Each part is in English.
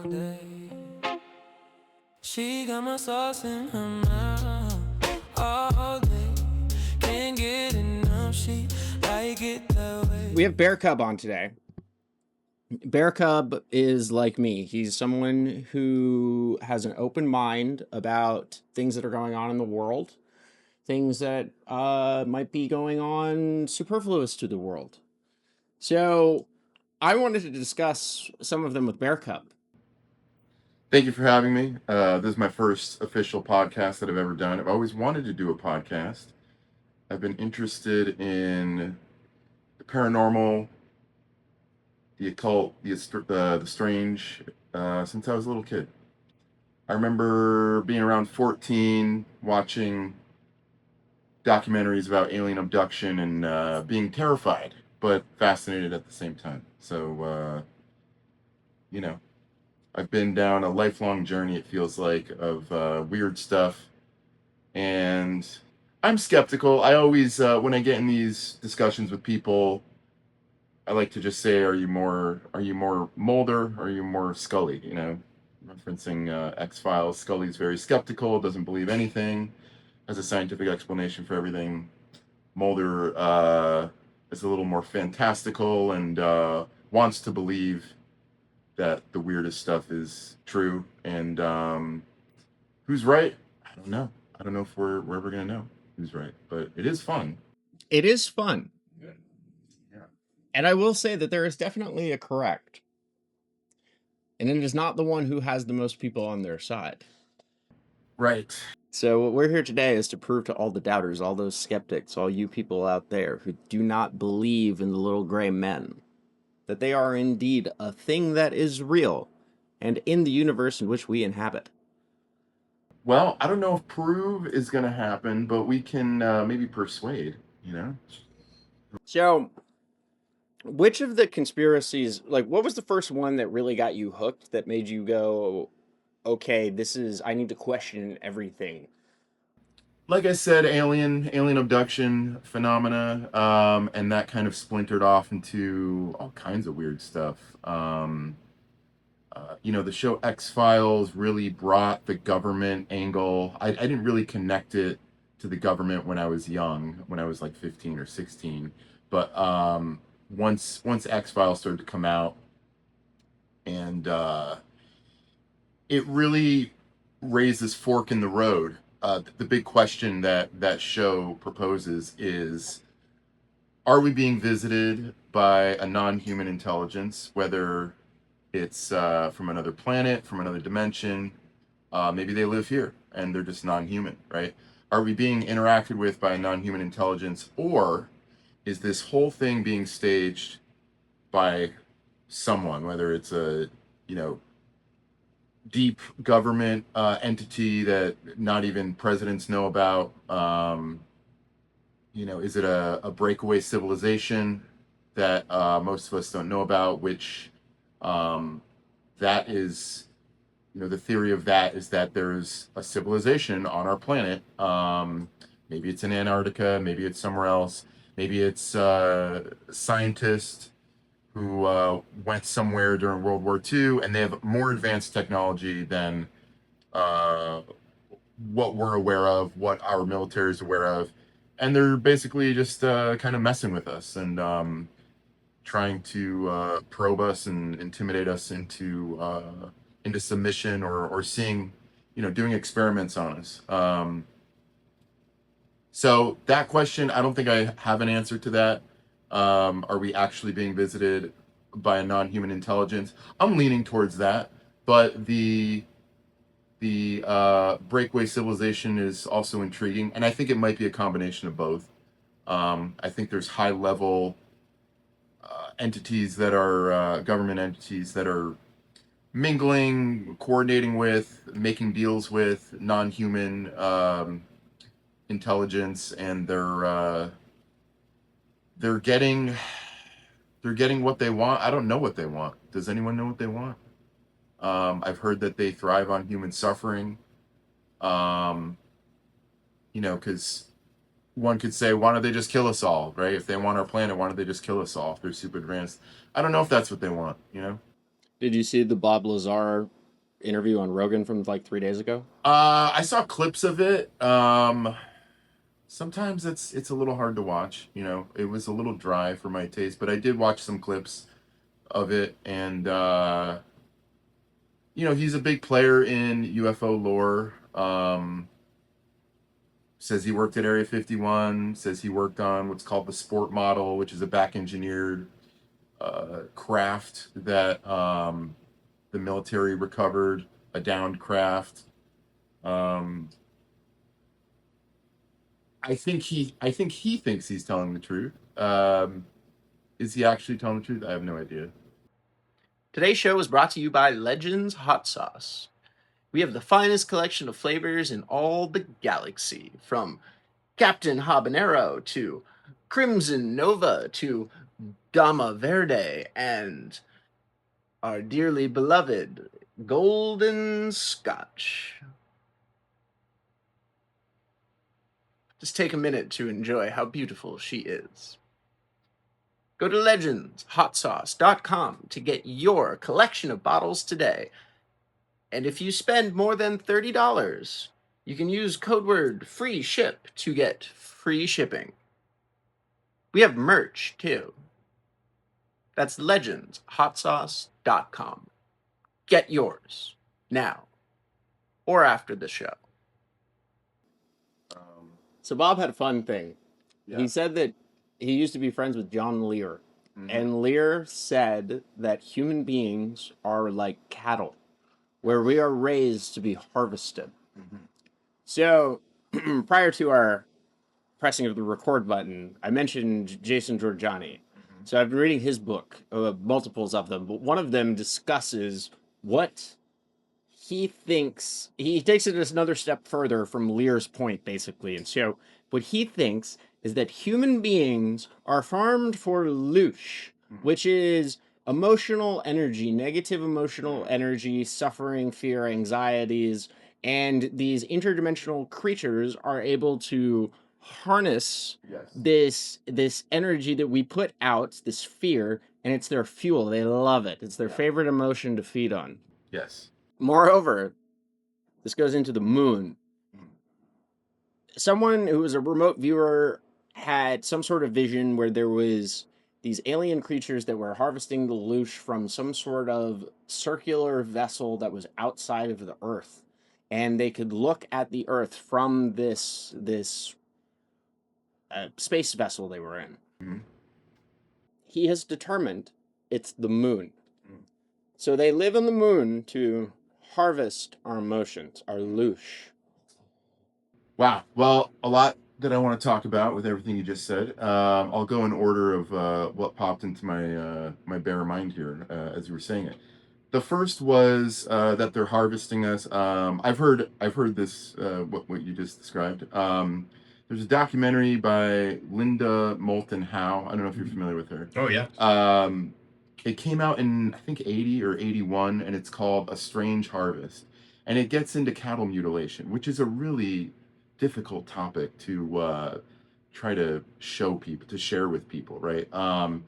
all day. She got my sauce in her mouth all day. Can't get enough, she like it that way. We have BearCub on today. BearCub is like me. He's someone who has an open mind about things that are going on in the world, things that might be going on superfluous to the world. So I wanted to discuss some of them with BearCub. Thank you for having me. This is my first official podcast that I've ever done. I've always wanted to do a podcast. I've been interested in the paranormal, the occult, the strange since I was a little kid. I remember being around 14, watching documentaries about alien abduction and being terrified, but fascinated at the same time. So, I've been down a lifelong journey, it feels like, of weird stuff. And I'm skeptical. I always, when I get in these discussions with people, I like to just say, are you more Mulder? Or are you more Scully? Referencing X-Files. Scully's very skeptical, doesn't believe anything, has a scientific explanation for everything. Mulder is a little more fantastical and wants to believe that the weirdest stuff is true. And who's right? I don't know. I don't know if we're ever going to know who's right, but it is fun. It is fun. Good. Yeah. And I will say that there is definitely a correct. And it is not the one who has the most people on their side. Right. So what we're here today is to prove to all the doubters, all those skeptics, all you people out there who do not believe in the little gray men, that they are indeed a thing that is real and in the universe in which we inhabit. Well, I don't know if prove is going to happen, but we can maybe persuade, So, which of the conspiracies, what was the first one that really got you hooked, that made you go, okay, I need to question everything? Like I said, alien abduction phenomena, and that kind of splintered off into all kinds of weird stuff. The show X-Files really brought the government angle. I didn't really connect it to the government when I was young, when I was like 15 or 16. But once X-Files started to come out, and it really raised this fork in the road. The big question that show proposes is, are we being visited by a non-human intelligence, whether it's from another planet, from another dimension? Maybe they live here and they're just non-human, right? Are we being interacted with by a non-human intelligence, or is this whole thing being staged by someone, whether it's a, deep government entity that not even presidents know about? Is it a breakaway civilization that most of us don't know about, which that is, the theory of that is that there's a civilization on our planet. Maybe it's in Antarctica, maybe it's somewhere else, maybe it's scientists who went somewhere during World War II, and they have more advanced technology than what we're aware of, what our military is aware of, and they're basically just kind of messing with us and trying to probe us and intimidate us into submission, or seeing, doing experiments on us. So that question, I don't think I have an answer to that. Are we actually being visited by a non-human intelligence? I'm leaning towards that, but the breakaway civilization is also intriguing, and I think it might be a combination of both. I think there's high-level entities that are government entities that are mingling, coordinating with, making deals with non-human intelligence, and they're getting what they want. I don't know what they want. Does anyone know what they want? I've heard that they thrive on human suffering. Because one could say, why don't they just kill us all, right? If they want our planet, why don't they just kill us all if they're super advanced? I don't know if that's what they want, Did you see the Bob Lazar interview on Rogan from like 3 days ago? I saw clips of it. Sometimes it's a little hard to watch. You know, it was a little dry for my taste, but I did watch some clips of it, and you know, he's a big player in UFO lore. Says he worked at Area 51. Says he worked on what's called the Sport Model, which is a back engineered craft that the military recovered, a downed craft. I think he thinks he's telling the truth. Is he actually telling the truth? I have no idea. Today's show is brought to you by Legends Hot Sauce. We have the finest collection of flavors in all the galaxy, from Captain Habanero to Crimson Nova to Dama Verde and our dearly beloved Golden Scotch. Just take a minute to enjoy how beautiful she is. Go to legendshotsauce.com to get your collection of bottles today. And if you spend more than $30, you can use code word FREESHIP to get free shipping. We have merch too. That's legendshotsauce.com. Get yours now or after the show. So Bob had a fun thing. Yeah. He said that he used to be friends with John Lear. Mhm. And Lear said that human beings are like cattle, where we are raised to be harvested. Mhm. So, prior to our pressing of the record button, I mentioned Jason Giorgiani. Mhm. So I've been reading his book, multiples of them, but one of them discusses what he thinks. He takes it another step further from Lear's point, basically. And so what he thinks is that human beings are farmed for loosh, which is emotional energy, negative emotional energy, suffering, fear, anxieties, and these interdimensional creatures are able to harness Yes. this energy that we put out, this fear, and it's their fuel. They love it. It's their favorite emotion to feed on. Yes. Moreover, this goes into the moon. Someone who was a remote viewer had some sort of vision where there was these alien creatures that were harvesting the loosh from some sort of circular vessel that was outside of the Earth, and they could look at the Earth from this space vessel they were in. Mhm. He has determined it's the moon. Mm. So they live on the moon to harvest our emotions, our loosh. Wow. Well, a lot that I want to talk about with everything you just said. I'll go in order of what popped into my bare mind here as you were saying it. The first was that they're harvesting us. I've heard this what you just described. There's a documentary by Linda Moulton Howe. I don't know if you're familiar with her. Oh yeah. It came out in I think 80 or 81, and it's called A Strange Harvest, and it gets into cattle mutilation, which is a really difficult topic to try to share with people, right? A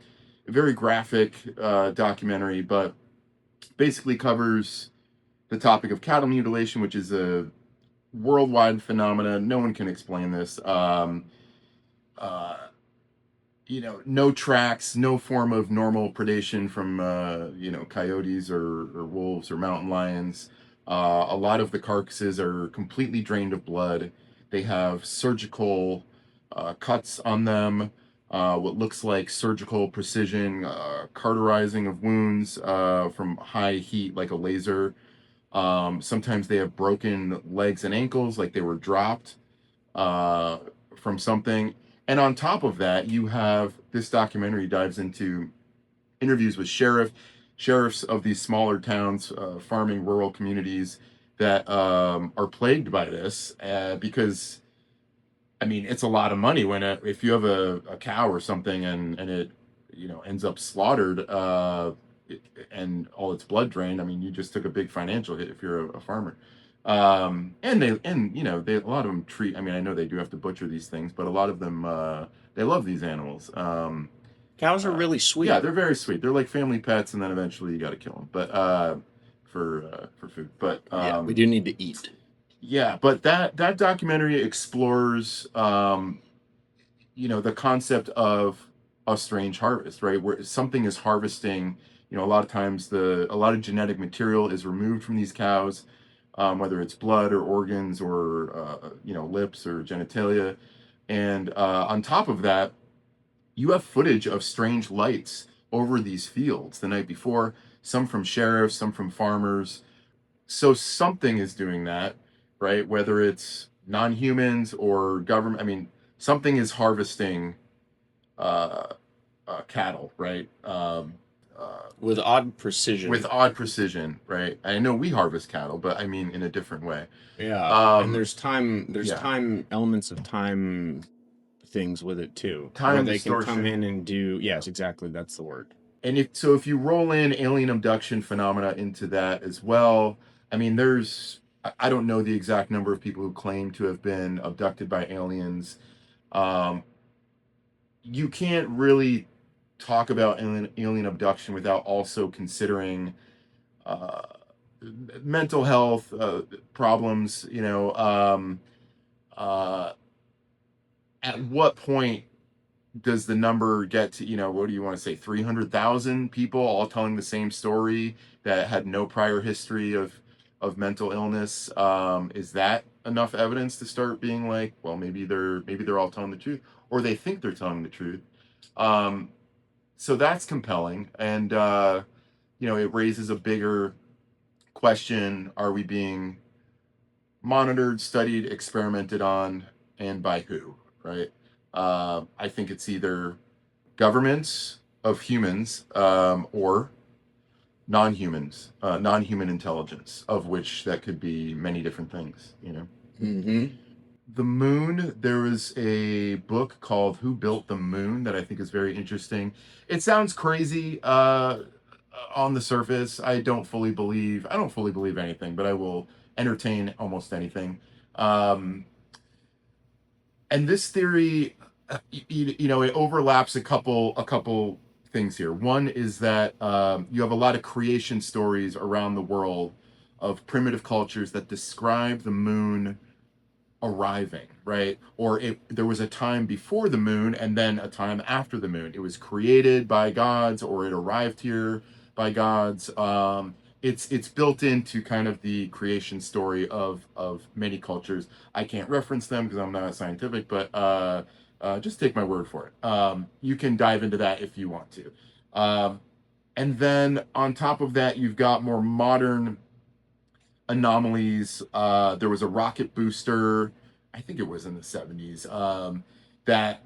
very graphic documentary, but basically covers the topic of cattle mutilation, which is a worldwide phenomena. No one can explain this. Uh, no tracks, no form of normal predation from, coyotes or wolves or mountain lions. A lot of the carcasses are completely drained of blood. They have surgical cuts on them, what looks like surgical precision, cauterizing of wounds from high heat, like a laser. Sometimes they have broken legs and ankles, like they were dropped from something. And on top of that, you have this documentary dives into interviews with sheriffs of these smaller towns, farming rural communities that are plagued by this because, I mean, it's a lot of money when if you have a cow or something and it ends up slaughtered and all its blood drained. I mean, you just took a big financial hit if you're a farmer. And they a lot of them treat. I mean, I know they do have to butcher these things, but a lot of them they love these animals. Cows are really sweet. Yeah, they're very sweet. They're like family pets, and then eventually you got to kill them. But for food. But Yeah, we do need to eat. yeah, but that documentary explores the concept of a strange harvest, right? Where something is harvesting, a lot of times a lot of genetic material is removed from these cows, whether it's blood or organs or lips or genitalia. And on top of that, you have footage of strange lights over these fields the night before, some from sheriffs, some from farmers. So something is doing that, right? Whether it's non-humans or government, I mean, something is harvesting uh, cattle, right? With odd precision. With odd precision, right? I know we harvest cattle, but I mean in a different way. Yeah, and there's time elements of time things with it too. Time where they distortion. can come in and do, yes, exactly, that's the word. And if you roll in alien abduction phenomena into that as well, I mean, I don't know the exact number of people who claim to have been abducted by aliens. You can't really talk about alien abduction without also considering mental health problems. At what point does the number get to, what do you want to say, 300,000 people all telling the same story that had no prior history of mental illness? Is that enough evidence to start being like, well, maybe they're all telling the truth, or they think they're telling the truth? So that's compelling, and it raises a bigger question: are we being monitored, studied, experimented on, and by who? Right? I think it's either governments of humans or non-humans, non-human intelligence, of which that could be many different things. Mm-hmm. The moon, there was a book called Who Built the Moon that I think is very interesting. It sounds crazy on the surface. I don't fully believe anything, but I will entertain almost anything. And this theory, it overlaps a couple things here. One is that you have a lot of creation stories around the world of primitive cultures that describe the moon arriving, right? Or there was a time before the moon and then a time after the moon. It was created by gods, or it arrived here by gods. It's built into kind of the creation story of many cultures. I can't reference them because I'm not scientific, but just take my word for it. You can dive into that if you want to. And then on top of that, you've got more modern anomalies. There was a rocket booster, I think it was in the 70s, that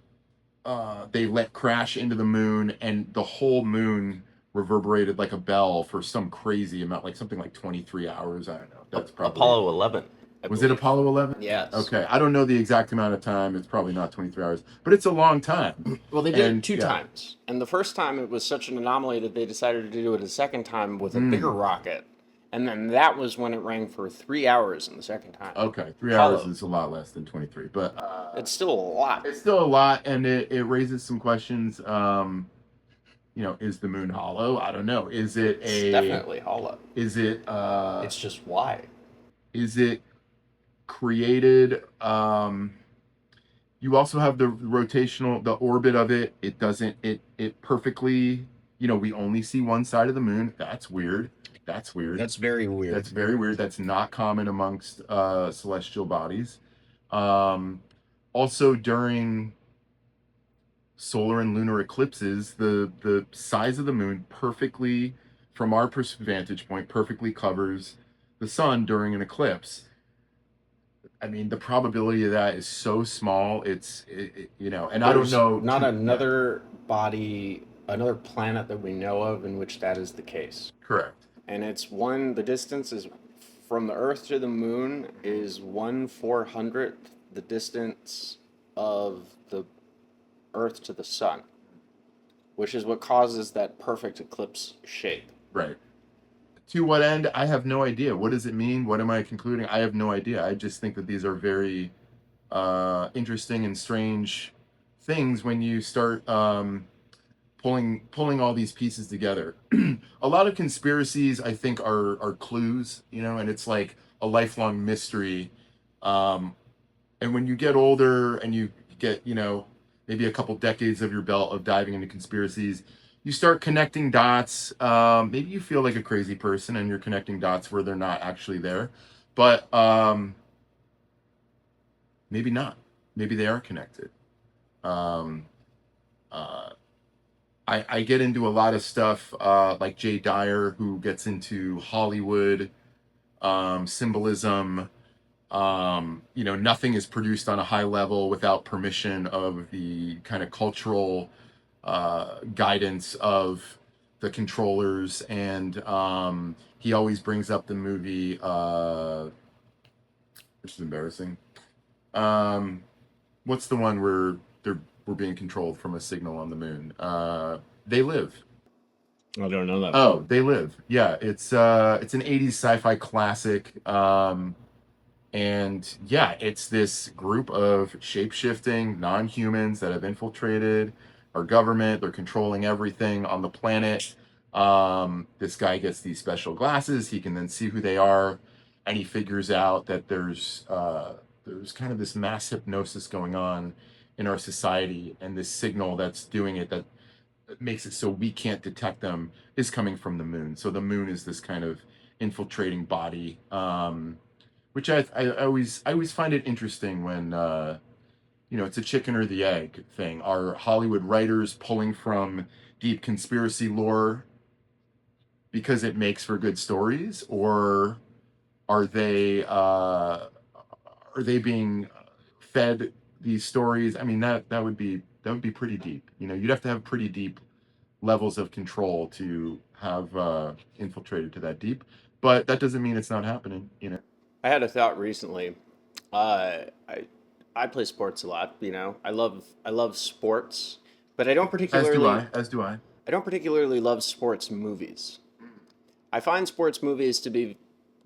they let crash into the moon, and the whole moon reverberated like a bell for some crazy amount, like something like 23 hours. I don't know. That's probably Apollo 11. Was it Apollo 11? Yes. Okay, I don't know the exact amount of time. It's probably not 23 hours, but it's a long time. Well, they did it two times. And the first time it was such an anomaly that they decided to do it a second time with a bigger rocket. And then that was when it rang for 3 hours in the second time. Okay, 3 hours is a lot less than 23, but it's still a lot. It's still a lot, and it raises some questions. Is the moon hollow? I don't know. Is it It's definitely hollow. Is it it's just why? Is it created? You also have the orbit of it. It doesn't, it perfectly, we only see one side of the moon. That's weird. That's very weird. That's very weird. That's not common amongst celestial bodies. Also, during solar and lunar eclipses, the size of the moon perfectly, from our vantage point, perfectly covers the sun during an eclipse. I mean, the probability of that is so small. And I don't know. Not another body, another planet that we know of in which that is the case. Correct. And the distance is from the Earth to the moon is 1/400th the distance of the Earth to the sun, which is what causes that perfect eclipse shape. Right. To what end? I have no idea. What does it mean? What am I concluding? I have no idea. I just think that these are very interesting and strange things when you start pulling all these pieces together. A lot of conspiracies, I think, are clues, you know, and it's like a lifelong mystery. Um, and when you get older and you get, you know, maybe a couple decades of your belt of diving into conspiracies, you start connecting dots. Maybe you feel like a crazy person and you're connecting dots where they're not actually there, but maybe not. Maybe they are connected. Um, uh, I get into a lot of stuff like Jay Dyer, who gets into Hollywood symbolism. You know, nothing is produced on a high level without permission of the kind of cultural guidance of the controllers. And he always brings up the movie, which is embarrassing. Um, what's the one where we're being controlled from a signal on the moon? They Live. I don't know that. Oh, They Live. Yeah, it's an 80s sci-fi classic. And yeah, it's this group of shape-shifting non-humans that have infiltrated our government. They're controlling everything on the planet. This guy gets these special glasses. He can then see who they are, and he figures out that there's kind of this mass hypnosis going on in our society, and this signal that's doing it that makes it so we can't detect them is coming from the moon. So the moon is this kind of infiltrating body. Which I always find it interesting when you know, it's a chicken or the egg thing. Are Hollywood writers pulling from deep conspiracy lore because it makes for good stories, or are they uh, are they being fed these stories? I mean, that would be pretty deep. You know, you'd have to have pretty deep levels of control to have infiltrated to that deep. But that doesn't mean it's not happening. You know. I had a thought recently. I play sports a lot. You know, I love sports, but As do I. As do I. I don't particularly love sports movies. I find sports movies to be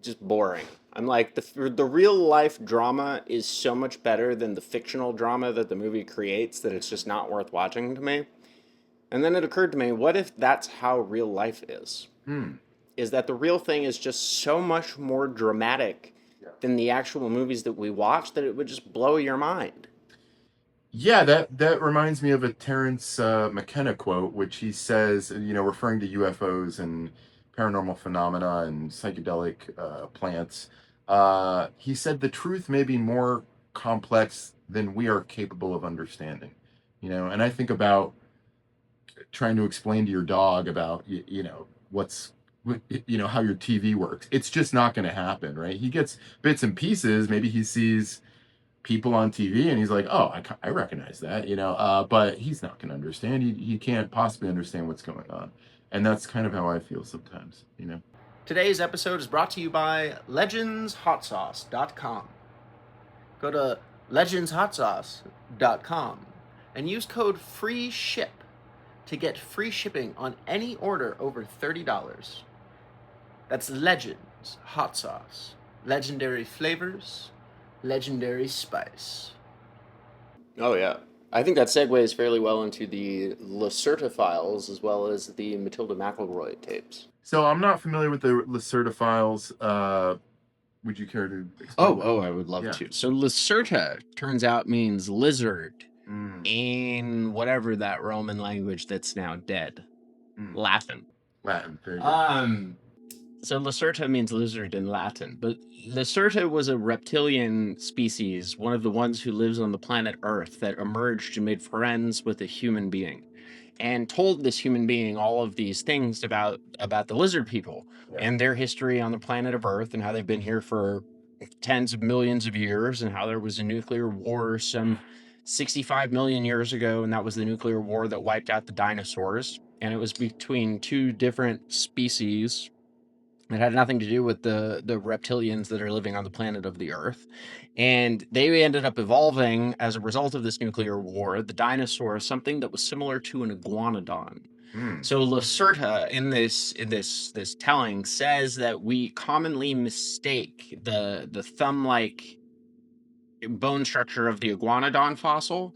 just boring. I'm like the real life drama is so much better than the fictional drama that the movie creates that it's just not worth watching to me. And then it occurred to me, what if that's how real life is? Hmm. Is that the real thing is just so much more dramatic than the actual movies that we watch that it would just blow your mind. Yeah, that reminds me of a Terrence McKenna quote, which he says, you know, referring to UFOs and paranormal phenomena and psychedelic plants. He said the truth may be more complex than we are capable of understanding. You know, and I think about trying to explain to your dog about you know what's you know how your TV works. It's just not going to happen, right? He gets bits and pieces. Maybe he sees people on TV and he's like, oh, I recognize that, you know, but he's not going to understand. He can't possibly understand what's going on. And that's kind of how I feel sometimes, you know. Today's episode is brought to you by legendshotsauce.com. Go to legendshotsauce.com and use code FREESHIP to get free shipping on any order over $30. That's Legends Hot Sauce. Legendary flavors, legendary spice. Oh, yeah. I think that segues fairly well into the Lacerta files as well as the Matilda McElroy tapes. So I'm not familiar with the Lacerta files. Would you care to explain that? I would love Yeah. to. So Lacerta turns out means lizard Mm, in whatever that Roman language that's now dead. Latin. Latin. Very good. So Lacerta means lizard in Latin, but Lacerta was a reptilian species, one of the ones who lives on the planet Earth that emerged and made friends with a human being, and told this human being all of these things about the lizard people and their history on the planet of Earth and how they've been here for tens of millions of years and how there was a nuclear war some 65 million years ago, and that was the nuclear war that wiped out the dinosaurs, and it was between two different species. It had nothing to do with the reptilians that are living on the planet of the Earth. And they ended up evolving as a result of this nuclear war, the dinosaur, something that was similar to an iguanodon. So Lacerta in this telling says that we commonly mistake the thumb-like bone structure of the iguanodon fossil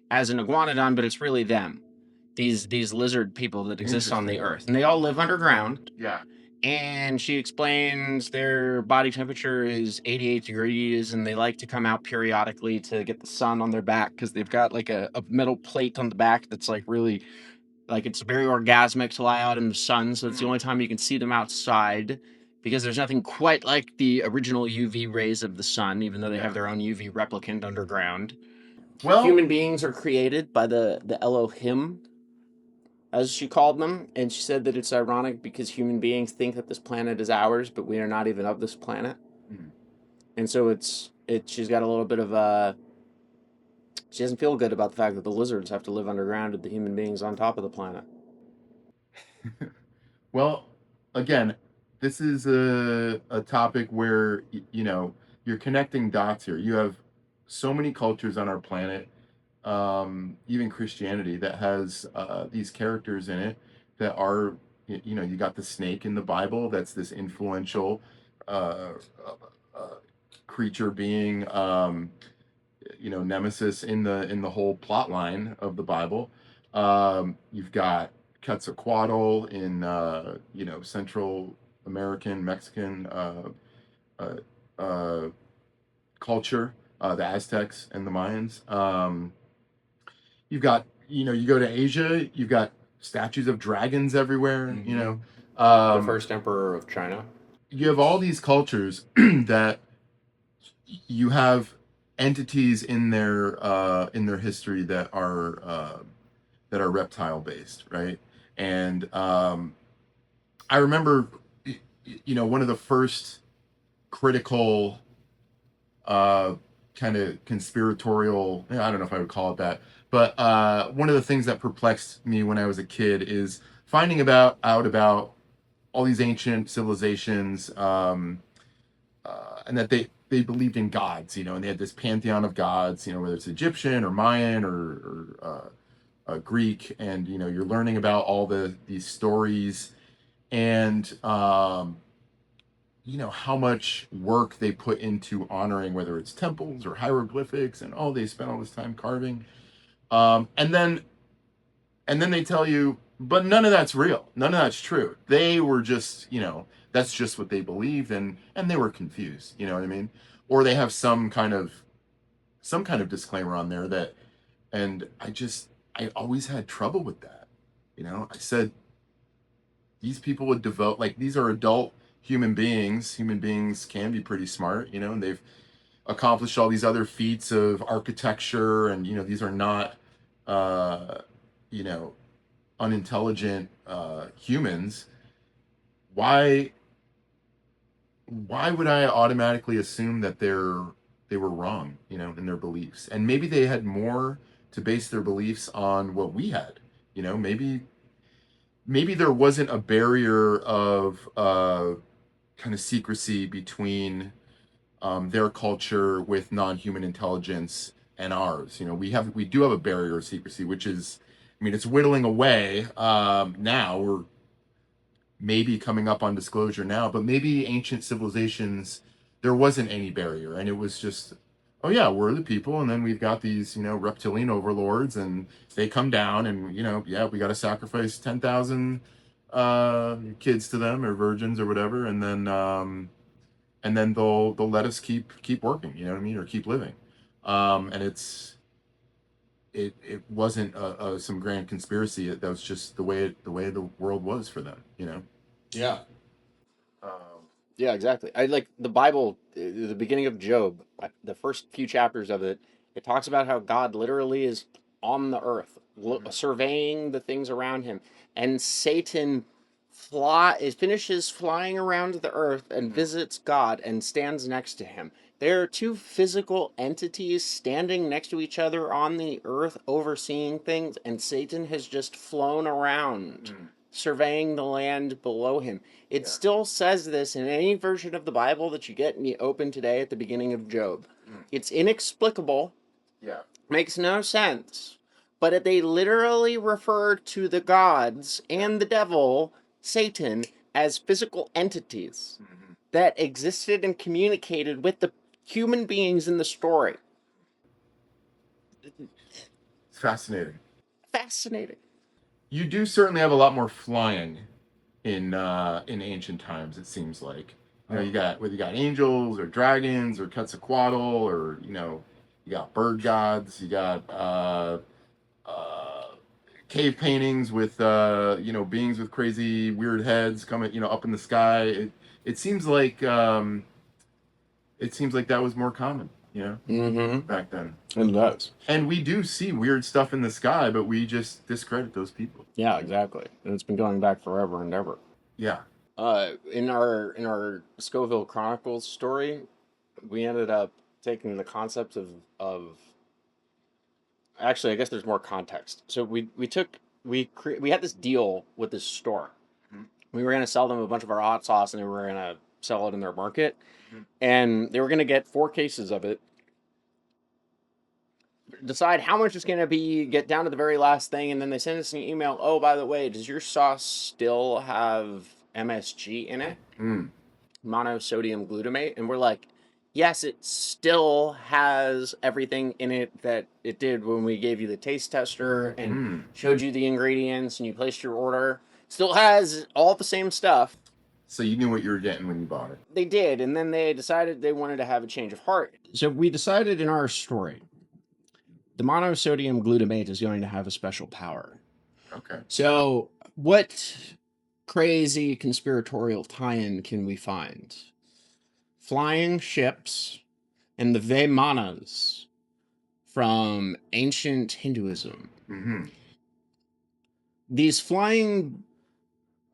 as an iguanodon, but it's really them. these lizard people that exist on the Earth, and they all live underground. Yeah. And she explains their body temperature is 88 degrees, and they like to come out periodically to get the sun on their back because they've got like a metal plate on the back that's like really, like, it's very orgasmic to lie out in the sun. So it's the only time you can see them outside, because there's nothing quite like the original UV rays of the sun, even though they have their own UV replicant underground. Well, Human beings are created by the Elohim, as she called them, and she said that it's ironic because human beings think that this planet is ours, but we are not even of this planet. And so she's got a little bit of she doesn't feel good about the fact that the lizards have to live underground with the human beings on top of the planet. Well, again, this is a topic where you're connecting dots here. You have so many cultures on our planet, even Christianity, that has these characters in it that are, you got the snake in the Bible. That's this influential creature being, nemesis in the whole plot line of the Bible. You've got Quetzalcoatl in Central American, Mexican culture, the Aztecs and the Mayans. You've got, you go to Asia, you've got statues of dragons everywhere. The first emperor of China. You have all these cultures that you have entities in their history that are reptile based, right? And I remember, one of the first critical kind of conspiratorial, I don't know if I would call it that, but one of the things that perplexed me when I was a kid is finding out about all these ancient civilizations, and that they believed in gods, and they had this pantheon of gods, whether it's Egyptian or Mayan or Greek, and you're learning about all these stories, and how much work they put into honoring, whether it's temples or hieroglyphics, and they spent all this time carving, and then they tell you, but none of that's real, none of that's true. They were just, that's just what they believed, and they were confused. You know what I mean? Or they have some kind of disclaimer on there that, and I always had trouble with that. I said, these people would devote, like, these are adult human beings. Human beings can be pretty smart, and they've accomplished all these other feats of architecture, and these are not unintelligent humans. Why would I automatically assume that they were wrong, in their beliefs? And maybe they had more to base their beliefs on what we had. Maybe there wasn't a barrier of kind of secrecy between their culture with non-human intelligence and ours. We do have a barrier of secrecy, which is, it's whittling away. Now we're maybe coming up on disclosure now, but maybe ancient civilizations, there wasn't any barrier, and it was just, oh yeah, we're the people, and then we've got these, reptilian overlords, and they come down, and yeah, we got to sacrifice 10,000 kids to them, or virgins, or whatever, and then they'll let us keep working, or keep living, and it wasn't some grand conspiracy. That was just the way the world was for them, Yeah. Yeah, exactly. I like the Bible, the beginning of Job, the first few chapters of it. It talks about how God literally is on the earth, surveying the things around him, and Satan finishes flying around the earth and visits God and stands next to him. There are two physical entities standing next to each other on the earth, overseeing things, and Satan has just flown around, surveying the land below him. It still says this in any version of the Bible that you get and you open today at the beginning of Job. It's inexplicable. Yeah. Makes no sense. But they literally refer to the gods and the devil, Satan, as physical entities that existed and communicated with the human beings in the story. It's fascinating. Fascinating. You do certainly have a lot more flying in ancient times. It seems like, you know, you got whether you got angels or dragons or Quetzalcoatl, or you got bird gods. You got cave paintings with beings with crazy weird heads coming up in the sky. It seems like that was more common, Mm-hmm. back then. It does. And we do see weird stuff in the sky, but we just discredit those people. Yeah, exactly. And it's been going back forever and ever. Yeah. In our Scoville Chronicles story, we ended up taking the concept of actually, I guess there's more context. So we had this deal with this store. Mhm. We were going to sell them a bunch of our hot sauce, and we were going to sell it in their market. Mhm. And they were going to get 4 cases of it, decide how much it's going to be, get down to the very last thing, and then they send us an email. Oh, by the way, does your sauce still have MSG in it? Monosodium glutamate? And we're like, yes, it still has everything in it that it did when we gave you the taste tester and showed you the ingredients and you placed your order. Still has all the same stuff. So you knew what you were getting when you bought it. They did, and then they decided they wanted to have a change of heart. So we decided in our story, the monosodium glutamate is going to have a special power. Okay. So what crazy conspiratorial tie-in can we find? Flying ships and the Vemanas from ancient Hinduism. Mm-hmm. These flying...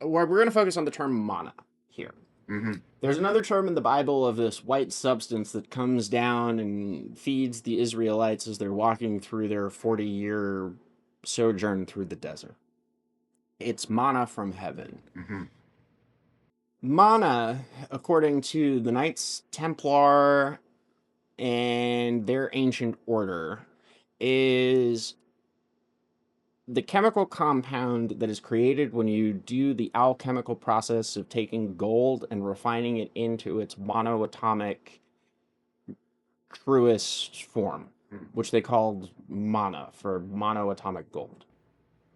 Well, we're going to focus on the term mana here. Mm-hmm. There's another term in the Bible of this white substance that comes down and feeds the Israelites as they're walking through their 40-year sojourn through the desert. It's manna from heaven. Mm-hmm. Manna, according to the Knights Templar and their ancient order, is the chemical compound that is created when you do the alchemical process of taking gold and refining it into its monoatomic truest form, which they called mana for monoatomic gold.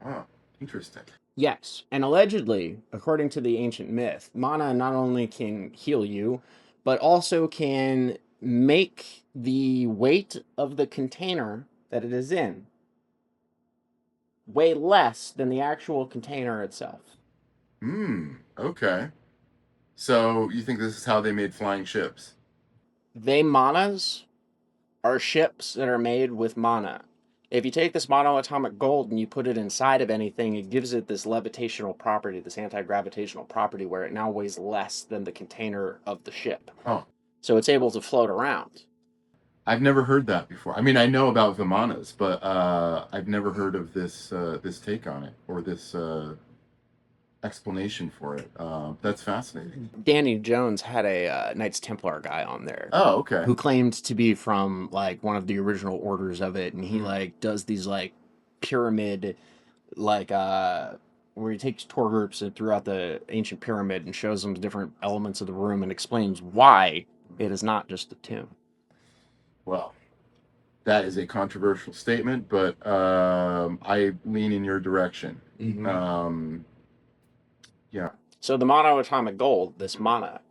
Oh, interesting. Yes, and allegedly, according to the ancient myth, mana not only can heal you, but also can make the weight of the container that it is in weigh less than the actual container itself. Okay. So you think this is how they made flying ships? They manas are ships that are made with mana. If you take this monoatomic gold and you put it inside of anything, it gives it this levitational property, this anti-gravitational property, where it now weighs less than the container of the ship. Oh. So it's able to float around. I've never heard that before. I mean, I know about Vimanas, but I've never heard of this take on it, or this explanation for it. That's fascinating. Danny Jones had a Knights Templar guy on there. Oh, okay. Who claimed to be from like one of the original orders of it, and he like does these like pyramid, like where he takes tour groups throughout the ancient pyramid and shows them different elements of the room and explains why it is not just a tomb. Well, that is a controversial statement, but I lean in your direction. Mm-hmm. Yeah. So the monoatomic gold, this mana,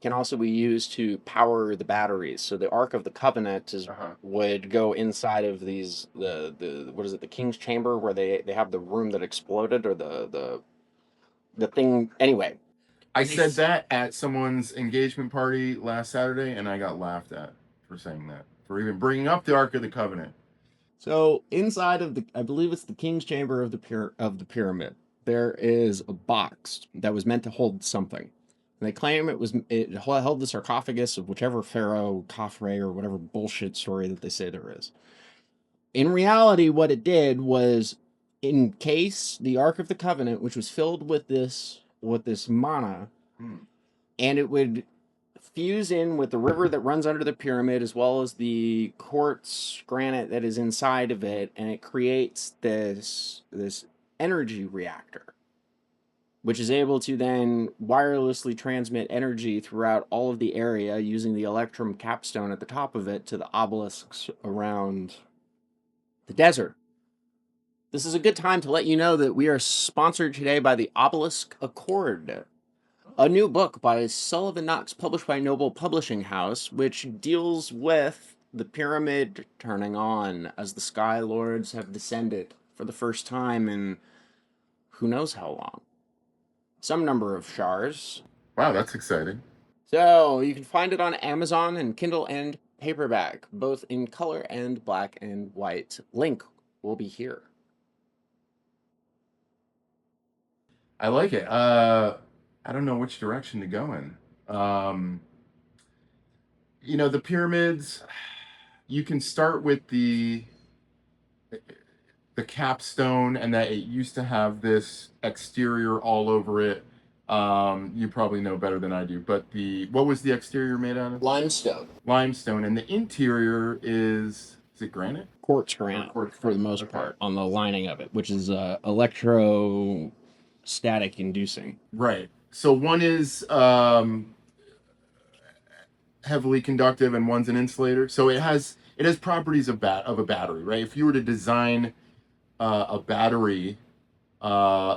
can also be used to power the batteries. So the Ark of the Covenant would go inside of these the what is it, the King's Chamber, where they have the room that exploded, or the thing. Anyway, I said that at someone's engagement party last Saturday, and I got laughed at for saying that, for even bringing up the Ark of the Covenant. So inside of I believe it's the King's Chamber of the pyramid, there is a box that was meant to hold something. And they claim it held the sarcophagus of whichever pharaoh, Khafre, or whatever bullshit story that they say there is. In reality, what it did was encase the Ark of the Covenant, which was filled with this mana, and it would fuse in with the river that runs under the pyramid, as well as the quartz granite that is inside of it, and it creates this energy reactor, which is able to then wirelessly transmit energy throughout all of the area using the electrum capstone at the top of it to the obelisks around the desert. This is a good time to let you know that we are sponsored today by the Obelisk Accord, a new book by Sullivan Knox, published by Noble Publishing House, which deals with the pyramid turning on as the Sky Lords have descended for the first time in who knows how long. Some number of shars. Wow, that's exciting. So you can find it on Amazon and Kindle and paperback, both in color and black and white. Link will be here. I like it. I don't know which direction to go in. The pyramids, you can start with the capstone, and that it used to have this exterior all over it. You probably know better than I do, but what was the exterior made out of? Limestone. Limestone, and the interior is it granite? Quartz granite, Quartz for the granite, most okay. part, on the lining of it, which is electrostatic inducing. Right. So one is heavily conductive and one's an insulator. So it has properties of a battery, right? If you were to design a battery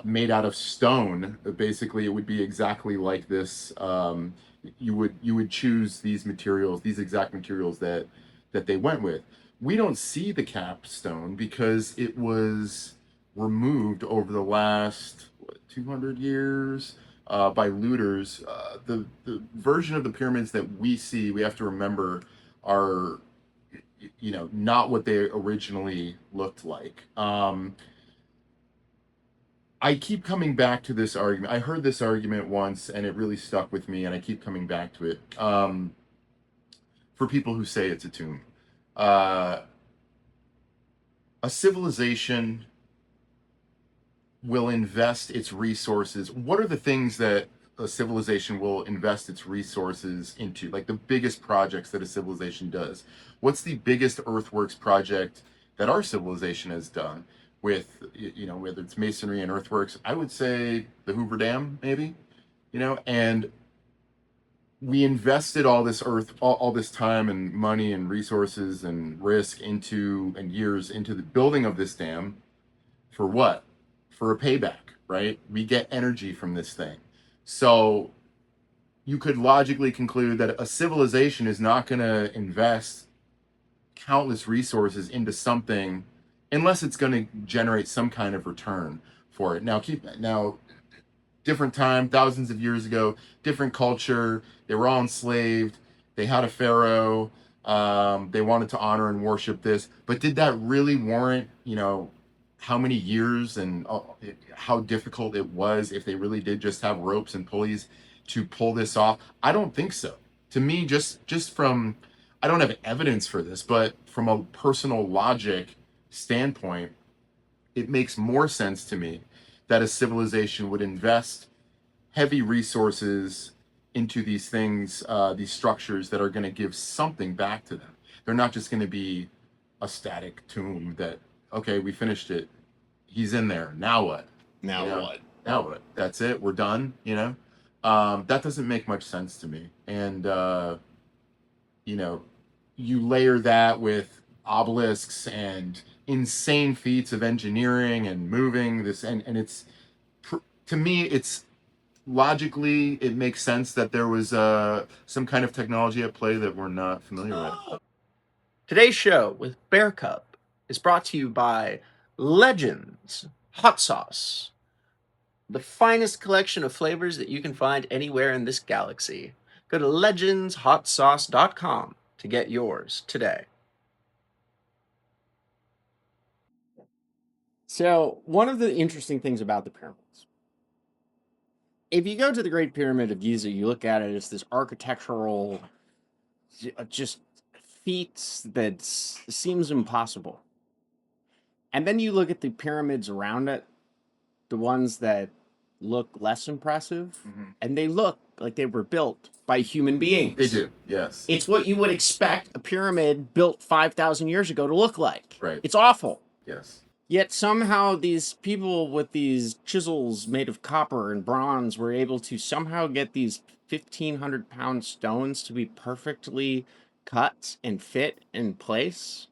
made out of stone, basically it would be exactly like this. You would choose these materials, these exact materials that they went with. We don't see the capstone because it was removed over the last 200 years by looters. The version of the pyramids that we see, we have to remember, are not what they originally looked like. I keep coming back to this argument. I heard this argument once and it really stuck with me, and I keep coming back to it. For people who say it's a tomb, a civilization will invest its resources. What are the things that a civilization will invest its resources into? Like the biggest projects that a civilization does. What's the biggest earthworks project that our civilization has done? With, whether it's masonry and earthworks, I would say the Hoover Dam, maybe, and we invested all this all this time and money and resources and risk and years into the building of this dam. For what? For a payback, right? We get energy from this thing. So you could logically conclude that a civilization is not going to invest countless resources into something unless it's going to generate some kind of return for it. Now, different time, thousands of years ago, different culture. They were all enslaved. They had a pharaoh. They wanted to honor and worship this. But did that really warrant, how many years and how difficult it was if they really did just have ropes and pulleys to pull this off? I don't think so. To me, just from, I don't have evidence for this, but from a personal logic standpoint, it makes more sense to me that a civilization would invest heavy resources into these things, these structures that are going to give something back to them. They're not just going to be a static tomb that, okay, we finished it, he's in there, now what? Now what? That's it, we're done. That doesn't make much sense to me. And you layer that with obelisks and insane feats of engineering and moving this, and it's, to me, it's logically, it makes sense that there was some kind of technology at play that we're not familiar with. Today's show with BearCub is brought to you by Legends Hot Sauce, the finest collection of flavors that you can find anywhere in this galaxy. Go to legendshotsauce.com to get yours today. So, one of the interesting things about the pyramids, if you go to the Great Pyramid of Giza, you look at it as this architectural, just feats that seems impossible. And then you look at the pyramids around it, the ones that look less impressive, and they look like they were built by human beings. They do, yes. It's what you would expect a pyramid built 5,000 years ago to look like. Right. It's awful. Yes. Yet somehow these people with these chisels made of copper and bronze were able to somehow get these 1,500-pound stones to be perfectly cut and fit in place.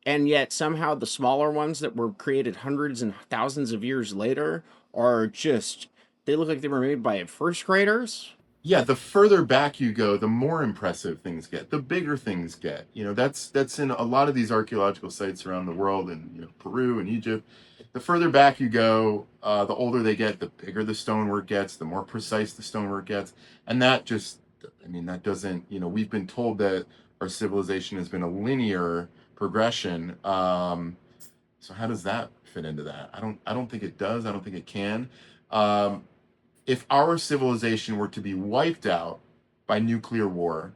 and yet somehow the smaller ones that were created hundreds and thousands of years later are just, they look like they were made by first graders. Yeah, the further back you go, the more impressive things get, the bigger things get. That's in a lot of these archaeological sites around the world, in Peru and Egypt. The further back you go, the older they get, the bigger the stonework gets, the more precise the stonework gets, and that just, I mean, that doesn't, we've been told that our civilization has been a linear progression. So how does that fit into that? I don't think it does. I don't think it can. Um, if our civilization were to be wiped out by nuclear war,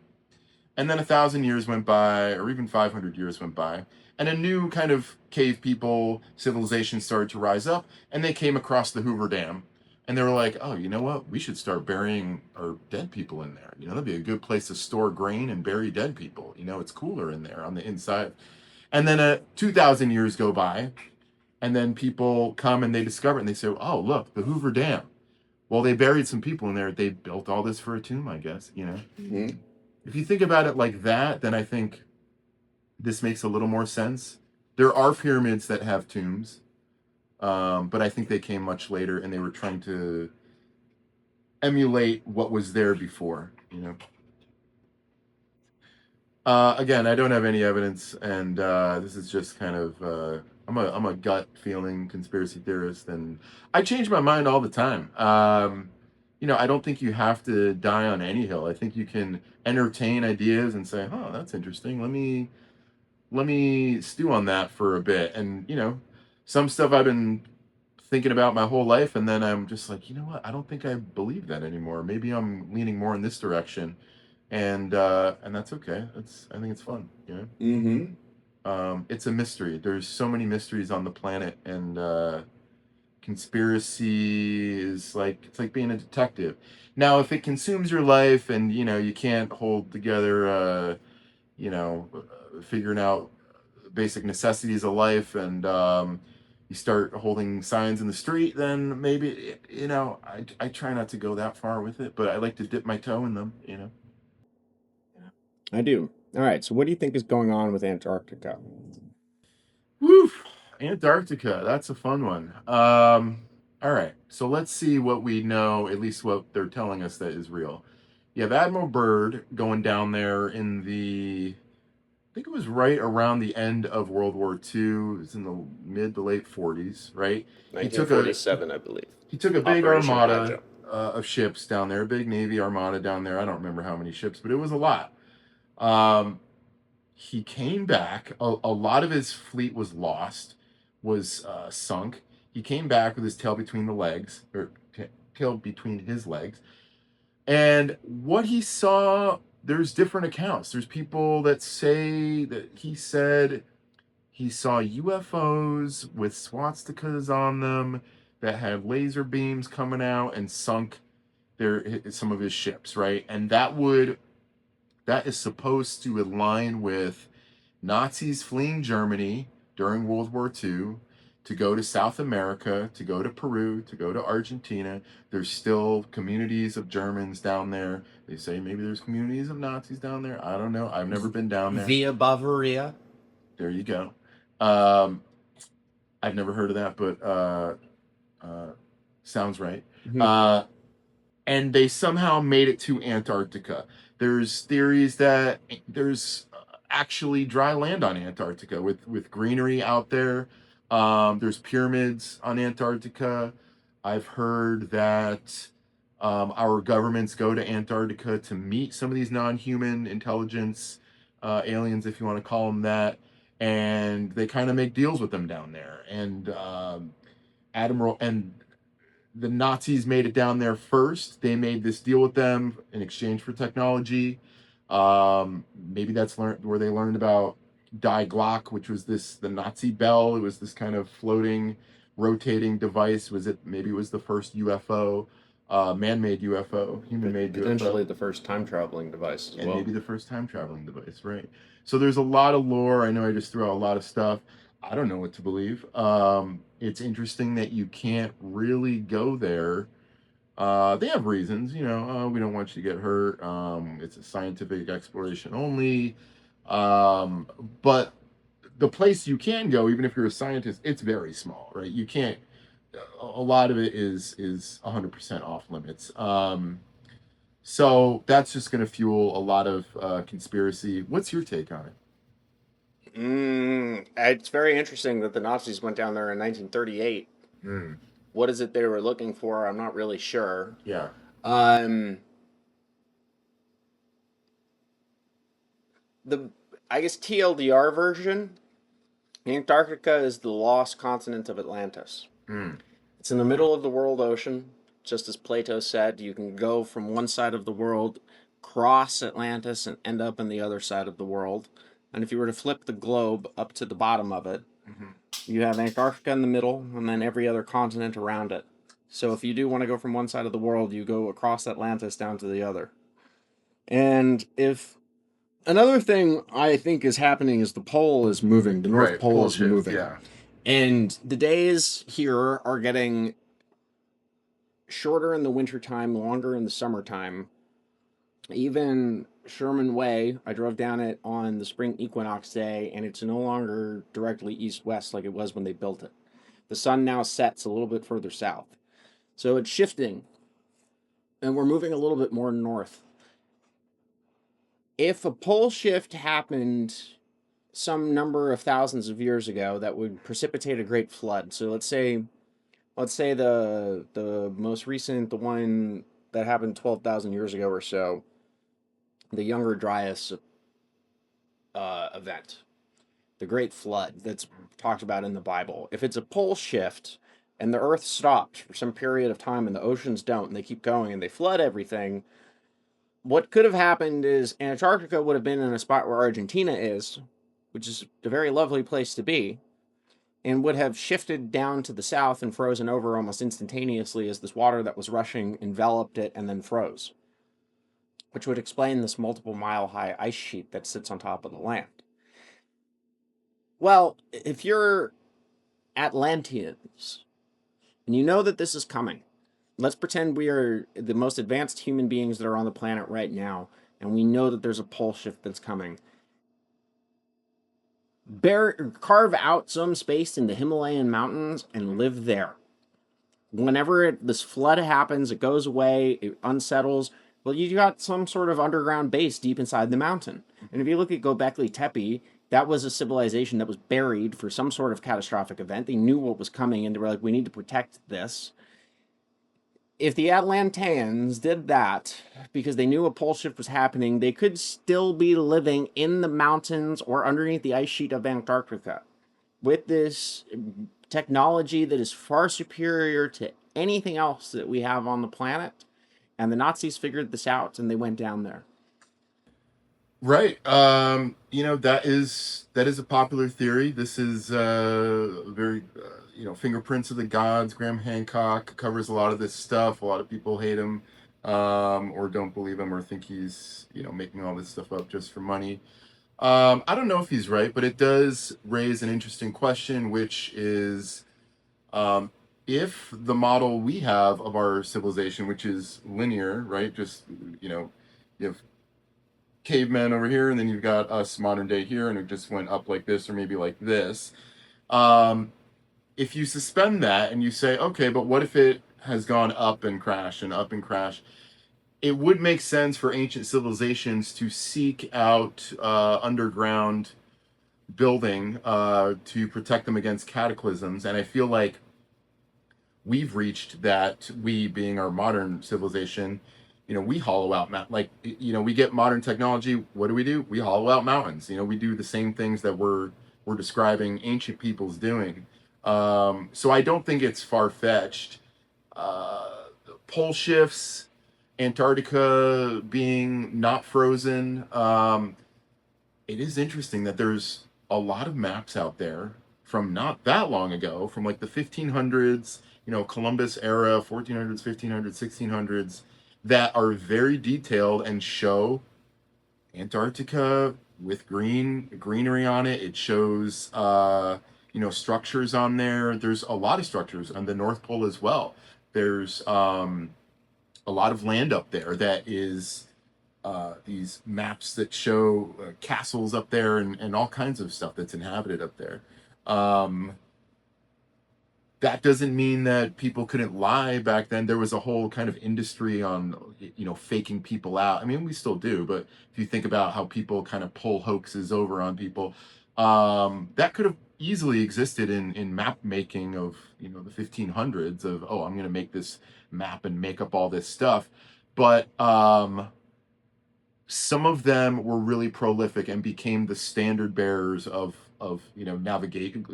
and then 1,000 years went by, or even 500 years went by, and a new kind of cave people civilization started to rise up, and they came across the Hoover Dam, and they were like, oh, you know what? We should start burying our dead people in there. That'd be a good place to store grain and bury dead people. It's cooler in there on the inside. And then 2,000 years go by, and then people come and they discover it, and they say, oh, look, the Hoover Dam. Well, they buried some people in there. They built all this for a tomb, I guess. Mm-hmm. If you think about it like that, then I think this makes a little more sense. There are pyramids that have tombs, but I think they came much later, and they were trying to emulate what was there before. Again, I don't have any evidence, and this is just kind of I'm a gut feeling conspiracy theorist, and I change my mind all the time. I don't think you have to die on any hill. I think you can entertain ideas and say, "Oh, that's interesting. Let me stew on that for a bit." And some stuff I've been thinking about my whole life, and then I'm just like, you know what? I don't think I believe that anymore. Maybe I'm leaning more in this direction, and that's okay. I think it's fun. It's a mystery. There's so many mysteries on the planet, and conspiracy is it's like being a detective. Now, if it consumes your life, and you can't hold together, figuring out basic necessities of life, and you start holding signs in the street, then maybe I try not to go that far with it, but I like to dip my toe in them. I do. All right, so what do you think is going on with Antarctica? Woo! Antarctica, that's a fun one. All right, so let's see what we know, at least what they're telling us that is real. You have Admiral Byrd going down there I think it was right around the end of World War II. It was in the mid to late 40s, right? 1947, I believe. He took a big Operation armada Hydra. of ships down there, a big Navy armada down there. I don't remember how many ships, but it was a lot. Um, he came back. A lot of his fleet was lost, was sunk. He came back with his tail between the legs, or tail between his legs. And what he saw, there's different accounts. There's people that say that he said he saw UFOs with swastikas on them that had laser beams coming out and sunk some of his ships, right? And that is supposed to align with Nazis fleeing Germany during World War II to go to South America, to go to Peru, to go to Argentina. There's still communities of Germans down there. They say maybe there's communities of Nazis down there. I don't know. I've never been down there. Via Bavaria. There you go. I've never heard of that, but sounds right. Mm-hmm. And they somehow made it to Antarctica. There's theories that there's actually dry land on Antarctica with greenery out there. There's pyramids on Antarctica. I've heard that our governments go to Antarctica to meet some of these non-human intelligence aliens, if you want to call them that, and they kind of make deals with them down there. And Admiral and the Nazis made it down there first. They made this deal with them in exchange for technology. Maybe that's where they learned about Die Glock, which was the Nazi bell. It was this kind of floating, rotating device. Maybe it was the first UFO, man-made UFO, human-made UFO. Potentially the first time-traveling device as well. Maybe the first time-traveling device, right. So there's a lot of lore. I know I just threw out a lot of stuff. I don't know what to believe. It's interesting that you can't really go there. They have reasons, we don't want you to get hurt. It's a scientific exploration only. But the place you can go, even if you're a scientist, it's very small, right? You can't. A lot of it is 100% off limits. So that's just going to fuel a lot of conspiracy. What's your take on it? It's very interesting that the Nazis went down there in 1938. Mm, What is it they were looking for? I'm not really sure. yeah. Um, the I guess TLDR version, Antarctica is the lost continent of Atlantis. Mm, It's in the middle of the world ocean, just as Plato said. You can go from one side of the world, cross Atlantis, and end up in the other side of the world. And if you were to flip the globe up to the bottom of it, mhm. you have Antarctica in the middle, and then every other continent around it. So if you do want to go from one side of the world, you go across Atlantis down to the other. And if another thing I think is happening is the pole is moving, the North Right. Pole Pole is shift. moving. Yeah. And the days here are getting shorter in the wintertime, longer in the summertime. Even Sherman Way, I drove down it on the spring equinox day, and it's no longer directly east-west like it was when they built it. The sun now sets a little bit further south. So it's shifting, and we're moving a little bit more north. If a pole shift happened some number of thousands of years ago, that would precipitate a great flood. So let's say the most recent, the one that happened 12,000 years ago or so, the Younger Dryas event, the Great Flood that's talked about in the Bible. If it's a pole shift and the Earth stops for some period of time and the oceans don't, and they keep going and they flood everything, what could have happened is Antarctica would have been in a spot where Argentina is, which is a very lovely place to be, and would have shifted down to the south and frozen over almost instantaneously as this water that was rushing enveloped it and then froze, which would explain this multiple mile high ice sheet that sits on top of the land. Well, if you're Atlanteans and you know that this is coming, let's pretend we are the most advanced human beings that are on the planet right now, and we know that there's a pole shift that's coming. Carve out some space in the Himalayan mountains and live there. Whenever this flood happens, it goes away, it unsettles. Well, you got some sort of underground base deep inside the mountain. And if you look at Göbekli Tepe, that was a civilization that was buried for some sort of catastrophic event. They knew what was coming, and they were like, we need to protect this. If the Atlanteans did that because they knew a pole shift was happening, they could still be living in the mountains or underneath the ice sheet of Antarctica with this technology that is far superior to anything else that we have on the planet. And the Nazis figured this out and they went down there. Right. That is a popular theory. This is very Fingerprints of the Gods. Graham Hancock covers a lot of this stuff. A lot of people hate him, or don't believe him, or think he's making all this stuff up just for money. I don't know if he's right, but it does raise an interesting question, which is, if the model we have of our civilization, which is linear, right? Just you have cavemen over here, and then you've got us modern day here, and it just went up like this, or maybe like this. If you suspend that and you say, okay, but what if it has gone up and crashed and up and crashed? It would make sense for ancient civilizations to seek out underground building to protect them against cataclysms. And I feel like we've reached that, we being our modern civilization, we hollow out we get modern technology. What do? We hollow out mountains. We do the same things that we're describing ancient peoples doing. So I don't think it's far-fetched. Pole shifts, Antarctica being not frozen. It is interesting that there's a lot of maps out there from not that long ago, from like the 1500s, Columbus era, 1400s, 1500s, 1600s, that are very detailed and show Antarctica with greenery on it. It shows structures on there. There's a lot of structures on the North Pole as well. There's a lot of land up there that is these maps that show castles up there and all kinds of stuff that's inhabited up there. That doesn't mean that people couldn't lie back then. There was a whole kind of industry on, faking people out. I mean, we still do, but if you think about how people kind of pull hoaxes over on people, that could have easily existed in map making of, the 1500s of, oh, I'm going to make this map and make up all this stuff. But some of them were really prolific and became the standard bearers of navigate,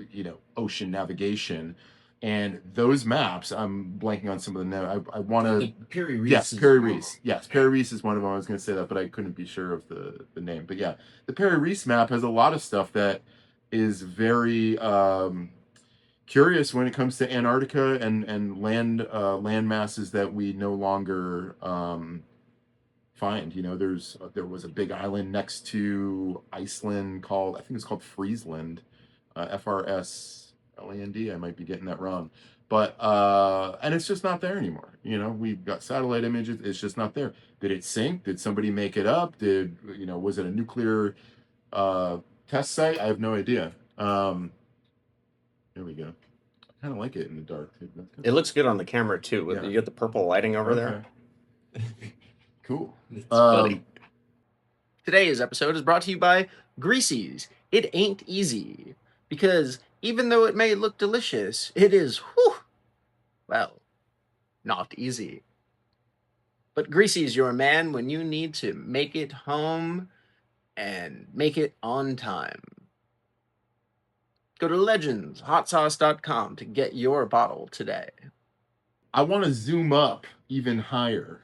ocean navigation. And those maps, I'm blanking on some of them. I want to. Perry Reese. Yes, Perry Reese. Yes, Perry Reese is one of them. I was going to say that, but I couldn't be sure of the name. But yeah, the Perry Reese map has a lot of stuff that is very curious when it comes to Antarctica and land masses that we no longer find. There was a big island next to Iceland called, I think it's called Friesland, Frsland. I might be getting that wrong, but and it's just not there anymore. We've got satellite images, it's just not there. Did it sink? Did somebody make it up? Was it a nuclear test site? I have no idea. There we go. I kind of like it in the dark. It looks good on the camera too. Yeah. You got the purple lighting over there. Cool. It's funny. Today's episode is brought to you by Greasy's. It ain't easy. Because even though it may look delicious, it is, not easy. But Greasy's your man when you need to make it home and make it on time. Go to legendshotsauce.com to get your bottle today. I want to zoom up even higher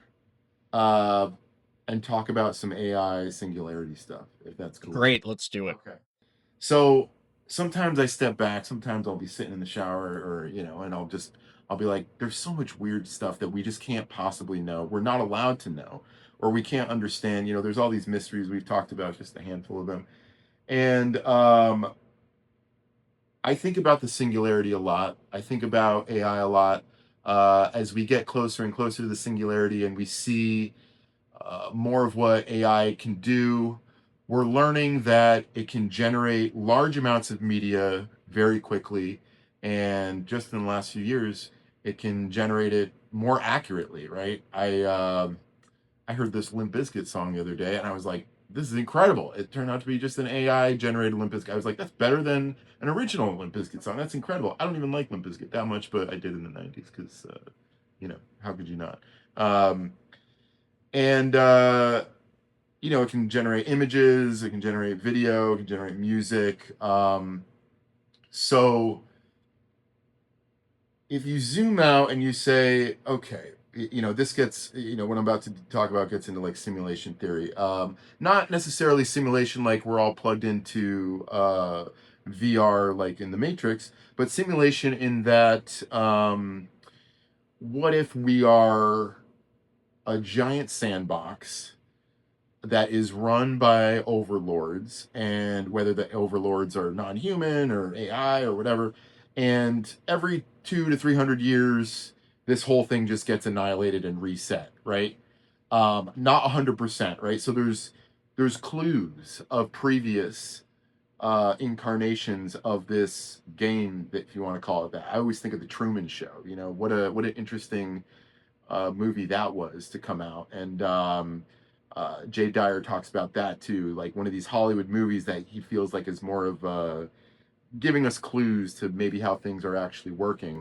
and talk about some AI singularity stuff, if that's cool. Great, let's do it. Okay. So sometimes I step back, sometimes I'll be sitting in the shower or, and I'll be like, there's so much weird stuff that we just can't possibly know. We're not allowed to know, or we can't understand. There's all these mysteries we've talked about, just a handful of them. And I think about the singularity a lot. I think about AI a lot as we get closer and closer to the singularity and we see more of what AI can do. We're learning that it can generate large amounts of media very quickly. And just in the last few years, it can generate it more accurately, right? I heard this Limp Bizkit song the other day and I was like, this is incredible. It turned out to be just an AI generated Limp Bizkit. I was like, that's better than an original Limp Bizkit song. That's incredible. I don't even like Limp Bizkit that much, but I did in the 90s because, how could you not? It can generate images, it can generate video, it can generate music. So if you zoom out and you say, okay, this gets, what I'm about to talk about gets into like simulation theory. Not necessarily simulation like we're all plugged into VR like in the Matrix, but simulation in that what if we are a giant sandbox that is run by overlords, and whether the overlords are non-human or AI or whatever, and every 200 to 300 years this whole thing just gets annihilated and reset, right? Not 100%, right? So there's clues of previous incarnations of this game, that if you want to call it that. I always think of the Truman Show. What an interesting movie that was to come out. And Jay Dyer talks about that too, like one of these Hollywood movies that he feels like is more of giving us clues to maybe how things are actually working.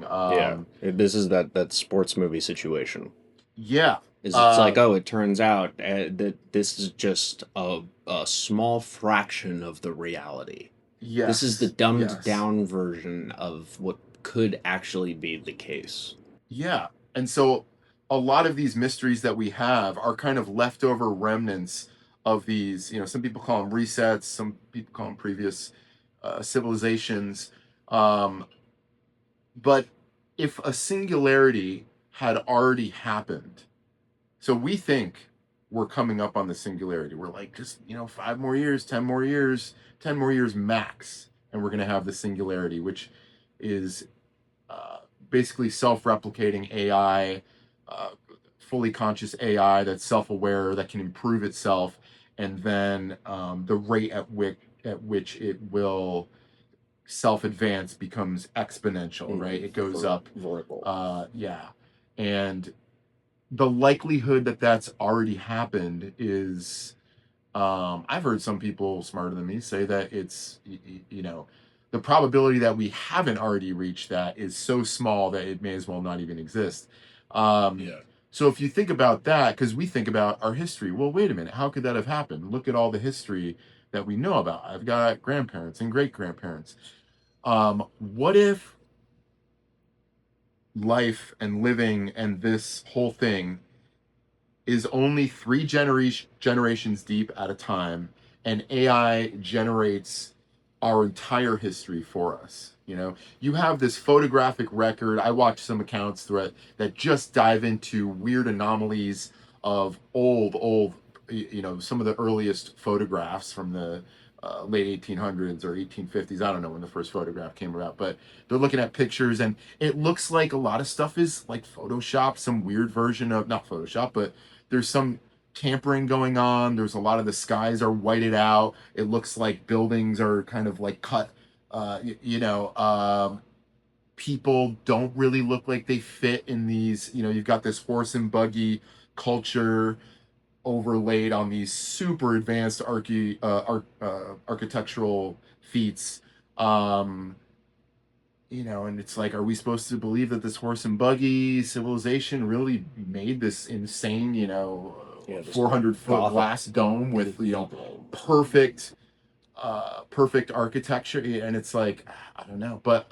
This is that sports movie situation. Yeah. It's like, it turns out that this is just a small fraction of the reality. Yes. This is the dumbed down version of what could actually be the case. Yeah. And so a lot of these mysteries that we have are kind of leftover remnants of these, some people call them resets, some people call them previous civilizations. But if a singularity had already happened, so we think we're coming up on the singularity. We're like, just, 5 more years, 10 more years, 10 more years max, and we're going to have the singularity, which is basically self-replicating AI, fully conscious AI that's self-aware, that can improve itself, and then the rate at which it will self-advance becomes exponential, right? It goes up. Vertical. Yeah. And the likelihood that that's already happened is, I've heard some people smarter than me say that it's, the probability that we haven't already reached that is so small that it may as well not even exist. Yeah. So if you think about that, because we think about our history, well, wait a minute, how could that have happened? Look at all the history that we know about. I've got grandparents and great grandparents. What if life and living and this whole thing is only three generations deep at a time, and AI generates our entire history for us? You have this photographic record. I watch some accounts that just dive into weird anomalies of old, some of the earliest photographs from the late 1800s or 1850s. I don't know when the first photograph came about, but they're looking at pictures, and it looks like a lot of stuff is like Photoshop, some weird version of, not Photoshop, but there's some tampering going on. There's a lot of the skies are whited out. It looks like buildings are kind of like cut. People don't really look like they fit in these. You've got this horse and buggy culture overlaid on these super advanced architectural feats. And it's like, are we supposed to believe that this horse and buggy civilization really made this insane, 400-foot glass dome with, perfect, perfect architecture? And it's like, I don't know. But,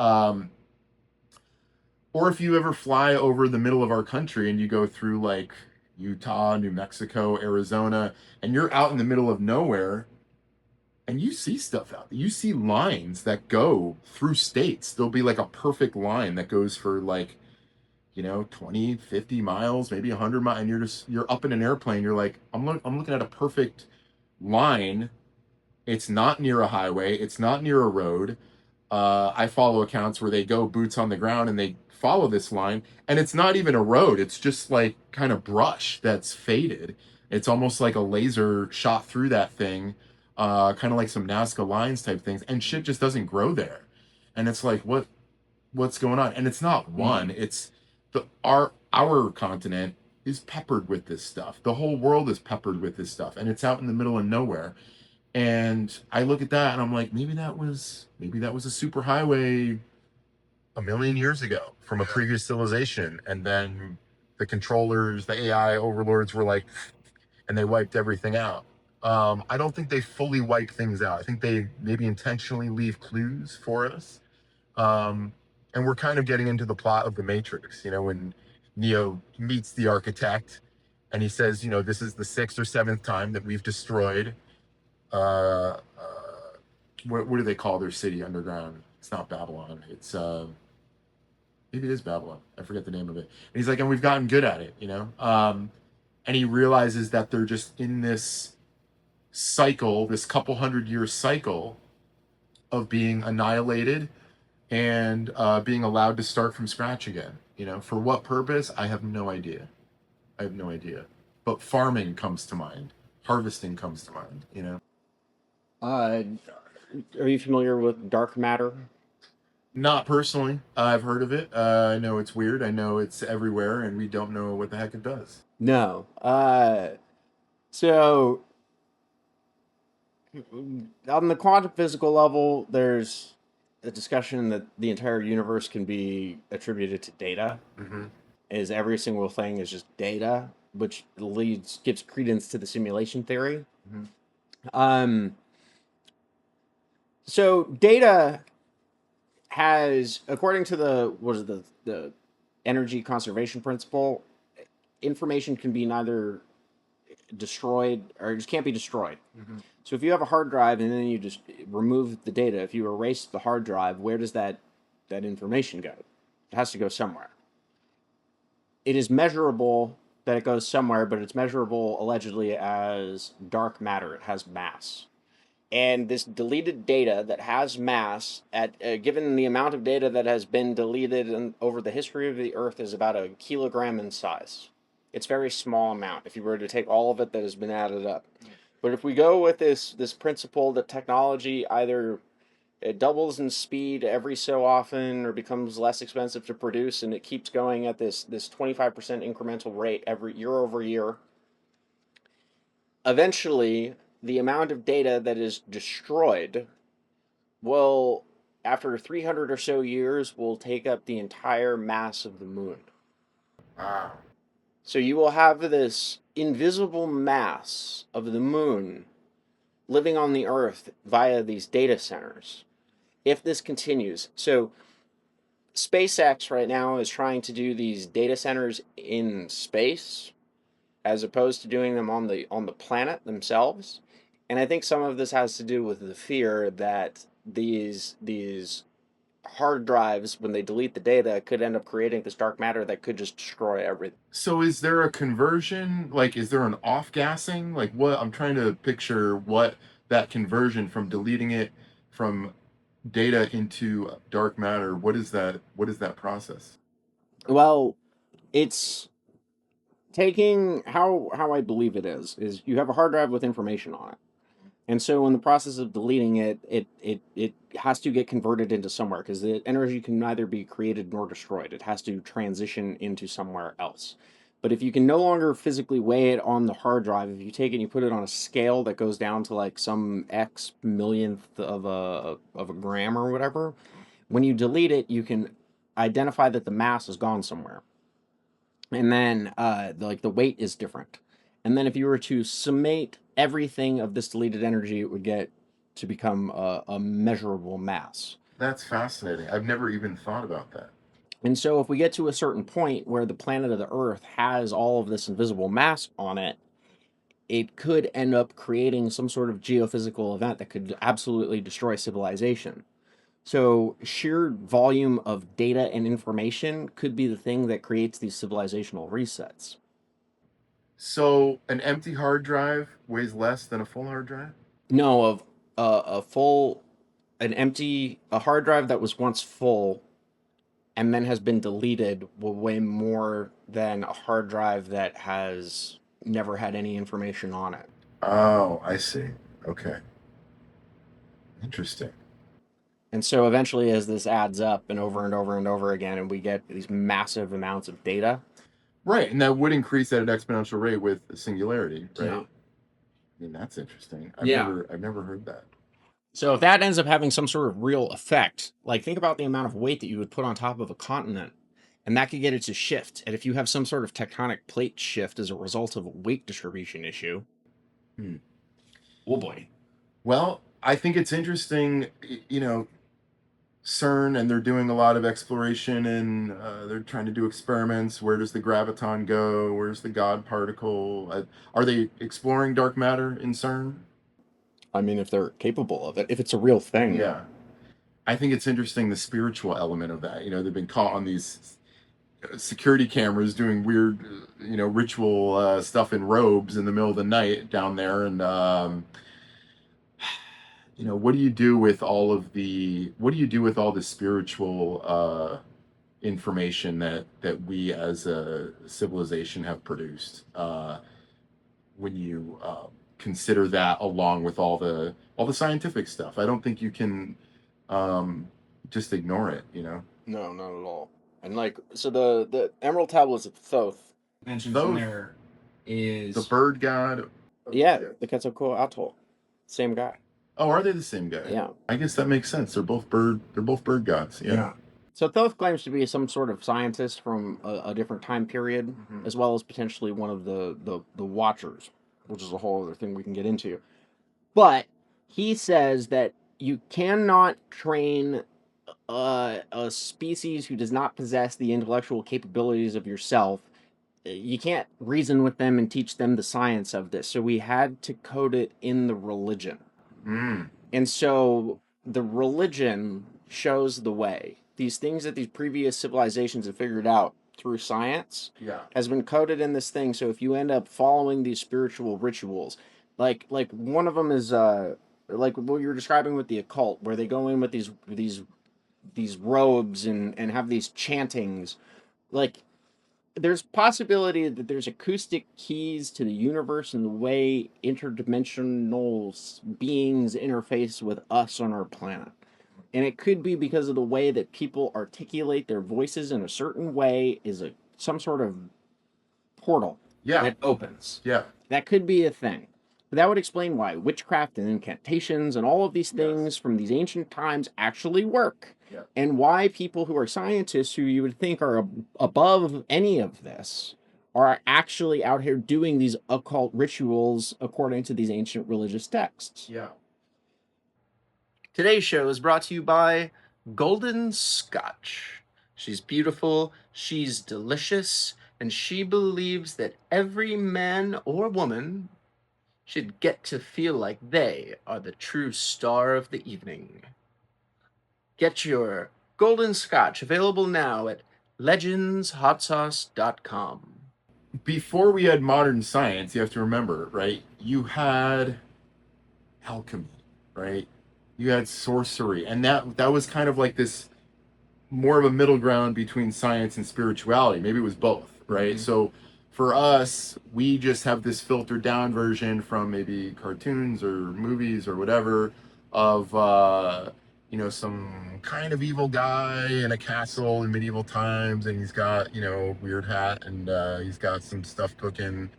or if you ever fly over the middle of our country and you go through like Utah, New Mexico, Arizona, and you're out in the middle of nowhere, and you see stuff out there. You see lines that go through states. There'll be like a perfect line that goes for like, 20, 50 miles, maybe 100 miles, and you're up in an airplane. You're like, I'm looking at a perfect line. It's not near a highway. It's not near a road. I follow accounts where they go boots on the ground and they follow this line, and it's not even a road. It's just like kind of brush that's faded. It's almost like a laser shot through that thing, kind of like some Nazca lines type things, and shit just doesn't grow there. And it's like, what's going on? And it's not one. It's our continent is peppered with this stuff. The whole world is peppered with this stuff, and it's out in the middle of nowhere. And I look at that and I'm like, maybe that was a superhighway a million years ago from a previous civilization. And then the controllers, the AI overlords were like, and they wiped everything out. I don't think they fully wipe things out. I think they maybe intentionally leave clues for us. And we're kind of getting into the plot of The Matrix, when Neo meets the architect and he says, this is the 6th or 7th time that we've destroyed what do they call their city underground? It's not Babylon. It's maybe it is Babylon. I forget the name of it. And he's like, and we've gotten good at it, and he realizes that they're just in this cycle, this couple 100-year cycle of being annihilated and being allowed to start from scratch again. For what purpose? I have no idea. But farming comes to mind. Harvesting comes to mind. Are you familiar with dark matter? Not personally. I've heard of it. I know it's weird. I know it's everywhere, and we don't know what the heck it does. No. So on the quantum physical level, there's a discussion that the entire universe can be attributed to data. Mm-hmm. Is every single thing is just data, which gives credence to the simulation theory. Mm-hmm. So data has, according to the energy conservation principle, information can be neither destroyed or just can't be destroyed. Mm-hmm. So if you have a hard drive and then you just remove the data, if you erase the hard drive, where does that information go? It has to go somewhere. It is measurable that it goes somewhere, but it's measurable allegedly as dark matter. It has mass. And this deleted data that has mass, given the amount of data that has been deleted over the history of the Earth, is about a kilogram in size. It's a very small amount if you were to take all of it that has been added up. But if we go with this principle that technology either it doubles in speed every so often or becomes less expensive to produce, and it keeps going at this 25% incremental rate every year over year, eventually the amount of data that is destroyed will, after 300 or so years, will take up the entire mass of the moon. Wow. So you will have this invisible mass of the moon living on the Earth via these data centers. If this continues, so SpaceX right now is trying to do these data centers in space as opposed to doing them on the planet themselves. And I think some of this has to do with the fear that these hard drives, when they delete the data, could end up creating this dark matter that could just destroy everything. So is there a conversion? Like, is there an off-gassing? Like, what I'm trying to picture what that conversion from deleting it from data into dark matter, what is that? What is that process? Well, it's taking how I believe it is you have a hard drive with information on it. And so in the process of deleting it, it has to get converted into somewhere because the energy can neither be created nor destroyed. It has to transition into somewhere else. But if you can no longer physically weigh it on the hard drive, if you take it and you put it on a scale that goes down to like some X millionth of a gram or whatever, when you delete it, you can identify that the mass has gone somewhere. And then the weight is different. And then if you were to summate everything of this deleted energy, it would get to become a measurable mass. That's fascinating. I've never even thought about that. And so if we get to a certain point where the planet of the Earth has all of this invisible mass on it, it could end up creating some sort of geophysical event that could absolutely destroy civilization. So sheer volume of data and information could be the thing that creates these civilizational resets. So an empty hard drive weighs less than a full hard drive? No, of a full, a hard drive that was once full and then has been deleted will weigh more than a hard drive that has never had any information on it. Oh, I see. Okay. Interesting. And so eventually, as this adds up and over and over and over again, and we get these massive amounts of data. Right, and that would increase at an exponential rate with singularity, right? Yeah. I mean, that's interesting. Yeah. I've never heard that. So if that ends up having some sort of real effect, like think about the amount of weight that you would put on top of a continent, and that could get it to shift. And if you have some sort of tectonic plate shift as a result of a weight distribution issue, oh boy. Well, I think it's interesting, CERN, and they're doing a lot of exploration, and they're trying to do experiments. Where does the graviton go? Where's the God particle? Are they exploring dark matter in CERN? I mean, if they're capable of it, if it's a real thing. Yeah. I think it's interesting, the spiritual element of that. They've been caught on these security cameras doing weird, ritual stuff in robes in the middle of the night down there. And, what do you do with all the spiritual information that we as a civilization have produced? When you consider that along with all the scientific stuff, I don't think you can just ignore it. No, not at all. And so the Emerald Tablets of Thoth mentioned in there is the bird god. Yeah, the Quetzalcoatl, same guy. Oh, are they the same guy? Yeah. I guess that makes sense. They're both bird gods. Yeah. So Thoth claims to be some sort of scientist from a different time period, as well as potentially one of the Watchers, which is a whole other thing we can get into. But he says that you cannot train a species who does not possess the intellectual capabilities of yourself. You can't reason with them and teach them the science of this. So we had to code it in the religion. And so the religion shows the way. These things that these previous civilizations have figured out through science has been coded in this thing. So if you end up following these spiritual rituals, like one of them is like what you're describing with the occult, where they go in with these robes and have these chantings, like there's possibility that there's acoustic keys to the universe and the way interdimensional beings interface with us on our planet. And it could be because of the way that people articulate their voices in a certain way is some sort of portal that opens. Yeah. That could be a thing. But that would explain why witchcraft and incantations and all of these things from these ancient times actually work. Yeah. And why people who are scientists, who you would think are above any of this, are actually out here doing these occult rituals according to these ancient religious texts. Yeah. Today's show is brought to you by Golden Scotch. She's beautiful, she's delicious, and she believes that every man or woman should get to feel like they are the true star of the evening. Get your Golden Scotch available now at legendshotsauce.com. Before we had modern science, you have to remember, right? You had alchemy, right? You had sorcery, and that was kind of like this more of a middle ground between science and spirituality. Maybe it was both, right? So for us, we just have this filtered down version from maybe cartoons or movies or whatever of some kind of evil guy in a castle in medieval times, and he's got a weird hat, and he's got some stuff cooking,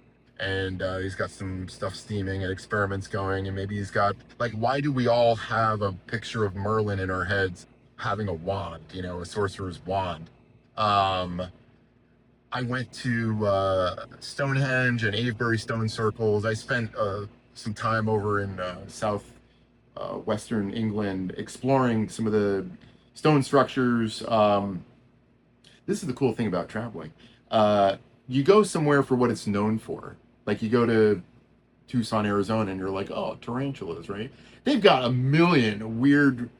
and he's got some stuff steaming and experiments going, and maybe he's got, like, why do we all have a picture of Merlin in our heads having a wand, a sorcerer's wand? I went to Stonehenge and Avebury stone circles. I spent some time over in Western England exploring some of the stone structures. This is the cool thing about traveling. You go somewhere for what it's known for. Like, you go to Tucson, Arizona, and you're like, oh, tarantulas, right? They've got a million weird,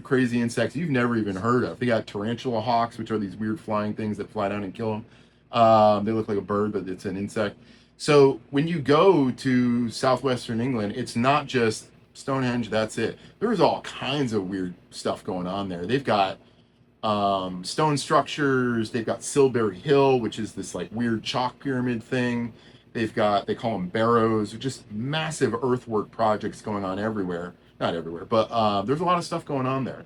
crazy insects you've never even heard of. They got tarantula hawks, which are these weird flying things that fly down and kill them. They look like a bird, but it's an insect. So when you go to southwestern England, it's not just Stonehenge, that's it. There's all kinds of weird stuff going on there. They've got stone structures. They've got Silbury Hill, which is this like weird chalk pyramid thing. They call them barrows, just massive earthwork projects going on everywhere. Not everywhere, but there's a lot of stuff going on there.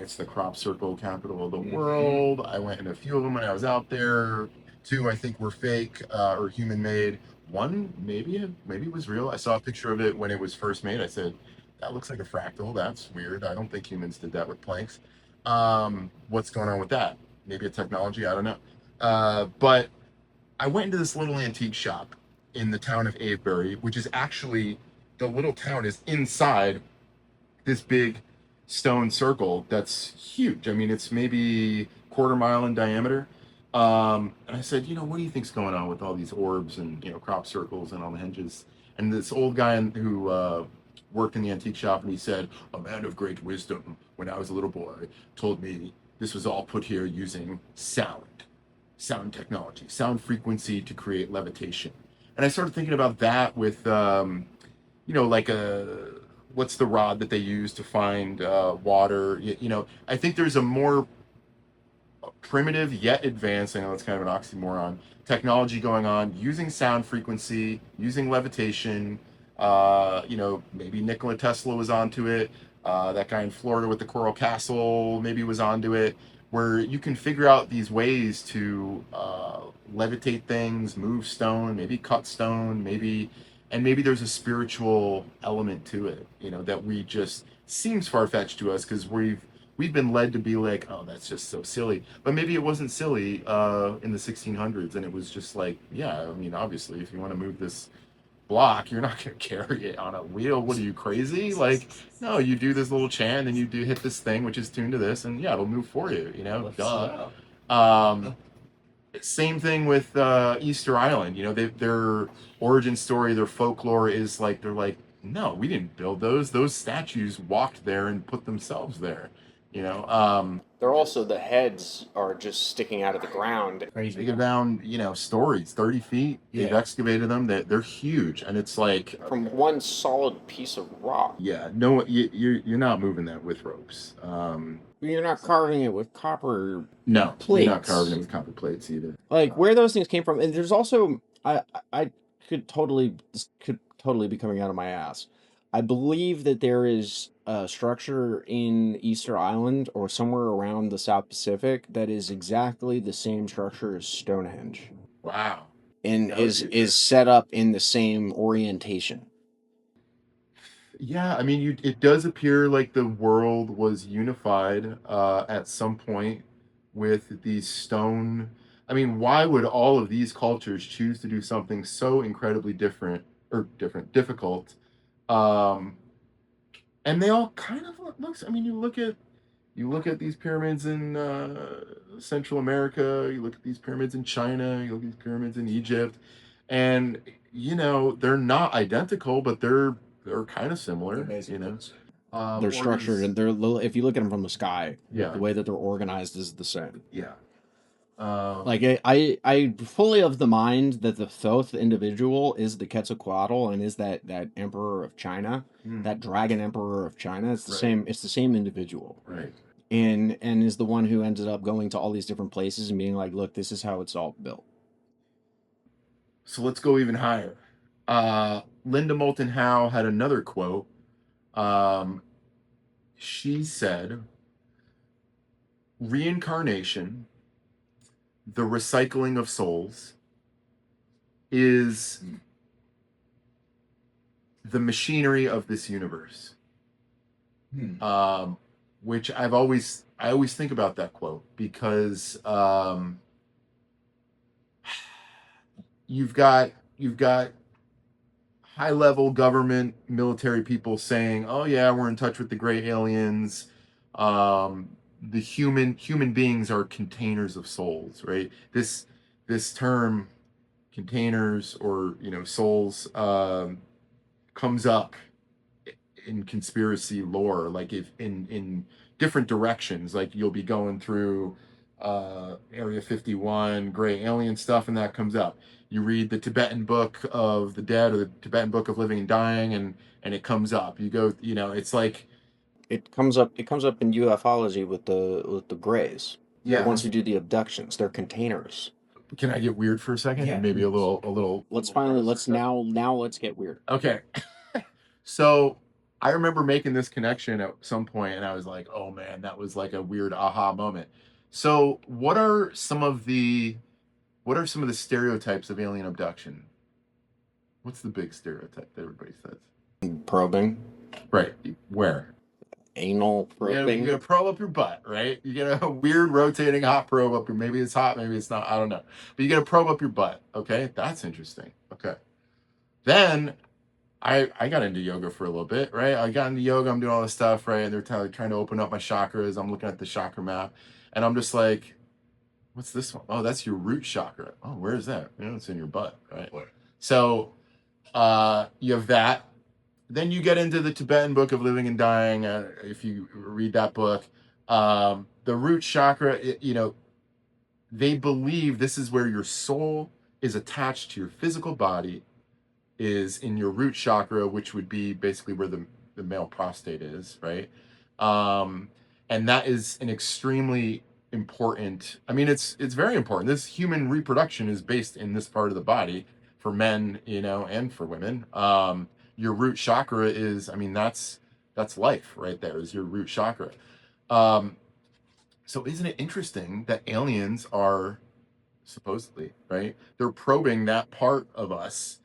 It's the crop circle capital of the world. I went in a few of them when I was out there. 2, I think, were fake or human made. 1 maybe it was real. I saw a picture of it when it was first made. I said, that looks like a fractal. That's weird. I don't think humans did that with planks. What's going on with that? Maybe a technology, I don't know. But I went into this little antique shop in the town of Avebury, which is actually, the little town is inside this big stone circle that's huge. I mean, it's maybe 1/4 mile in diameter. And I said, what do you think's going on with all these orbs and, crop circles and all the henges? And this old guy who worked in the antique shop, and he said, a man of great wisdom, when I was a little boy, told me this was all put here using sound technology, sound frequency to create levitation. And I started thinking about that with, what's the rod that they use to find water? I think there's a more primitive yet advanced, I know it's kind of an oxymoron, technology going on using sound frequency, using levitation. Maybe Nikola Tesla was onto it. That guy in Florida with the Coral Castle maybe was onto it, where you can figure out these ways to levitate things, move stone, maybe cut stone, maybe there's a spiritual element to it, that we just seems far-fetched to us because we've been led to be like, oh, that's just so silly. But maybe it wasn't silly in the 1600s, and it was just like, yeah, I mean, obviously, if you want to move this block, you're not going to carry it on a wheel. What are you, crazy? Like, no, you do this little chant, and you do hit this thing, which is tuned to this, and yeah, it'll move for you, duh. Same thing with Easter Island. Their origin story, their folklore is like, they're like, no, we didn't build those. Those statues walked there and put themselves there. You know, They're also, the heads are just sticking out of the ground. they Crazy. go down, you know, stories, 30 feet. They've Yeah. excavated them. They're huge, and it's like, From one solid piece of rock. yeah, no, you're not moving that with ropes. You're not carving it with copper No, plates. you're not carving it with copper plates either. Like, where those things came from. And there's also, I this could totally be coming out of my ass. I believe that there is a structure in Easter Island or somewhere around the South Pacific that is exactly the same structure as Stonehenge, Wow. and That would be- is set up in the same orientation. Yeah, I mean, it does appear like the world was unified at some point with these stone. I mean, why would all of these cultures choose to do something so incredibly difficult? Um, and they all kind of looks. I mean, you look at these pyramids in Central America. You look at these pyramids in China. You look at these pyramids in Egypt, and you know they're not identical, but they're kind of similar. You know, They're structured, and they're if you look at them from the sky, Yeah. the way that they're organized is the same. Yeah. Like, I fully of the mind that the Thoth individual is the Quetzalcoatl and is that emperor of China, that dragon emperor of China. It's the Right. same. It's the same individual, Right. and is the one who ended up going to all these different places and being like, "Look, this is how it's all built." So let's go even higher. Linda Moulton Howe had another quote. She said, "Reincarnation, the recycling of souls, is the machinery of this universe." Which I always think about that quote because you've got high level government military people saying, "Oh yeah, we're in touch with the gray aliens." The human beings are containers of souls, right? This term, containers, or you know, souls, comes up in conspiracy lore, like if in different directions. Like you'll be going through Area 51, gray alien stuff, and that comes up. You read the Tibetan Book of the Dead or the Tibetan Book of Living and Dying, and it comes up. You go, you know, it's like It comes up in ufology with the grays. Yeah. Once you do the abductions, they're containers. Can I get weird for a second? Yeah. And maybe a little. Let's finally let's get weird. Okay. So I remember making this connection at some point, and I was like, "Oh man, that was like a weird aha moment." So, what are some of the stereotypes of alien abduction? What's the big stereotype that everybody says? Probing, Right. Where? anal probing. You gotta probe up your butt, right? You get a weird rotating hot probe up your. Maybe it's hot, maybe it's not. I don't know. But you gotta probe up your butt. Okay, that's interesting. Okay. Then I got into yoga for a little bit, right? I got into yoga, I'm doing all this stuff, right? And they're trying to open up my chakras. I'm looking at the chakra map, and I'm just like, what's this one? Oh, that's your root chakra. Oh, where is that? You know, it's in your butt, right? What? So you have that. Then you get into the Tibetan Book of Living and Dying. If you read that book, the root chakra, you know, they believe this is where your soul is attached to your physical body, is in your root chakra, which would be basically where the male prostate is, right? And that is an extremely important, I mean, it's very important. This human reproduction is based in this part of the body for men, you know, and for women. Your root chakra is, I mean, that's life right there, is your root chakra. So isn't it interesting that aliens are supposedly, right? They're probing that part of us.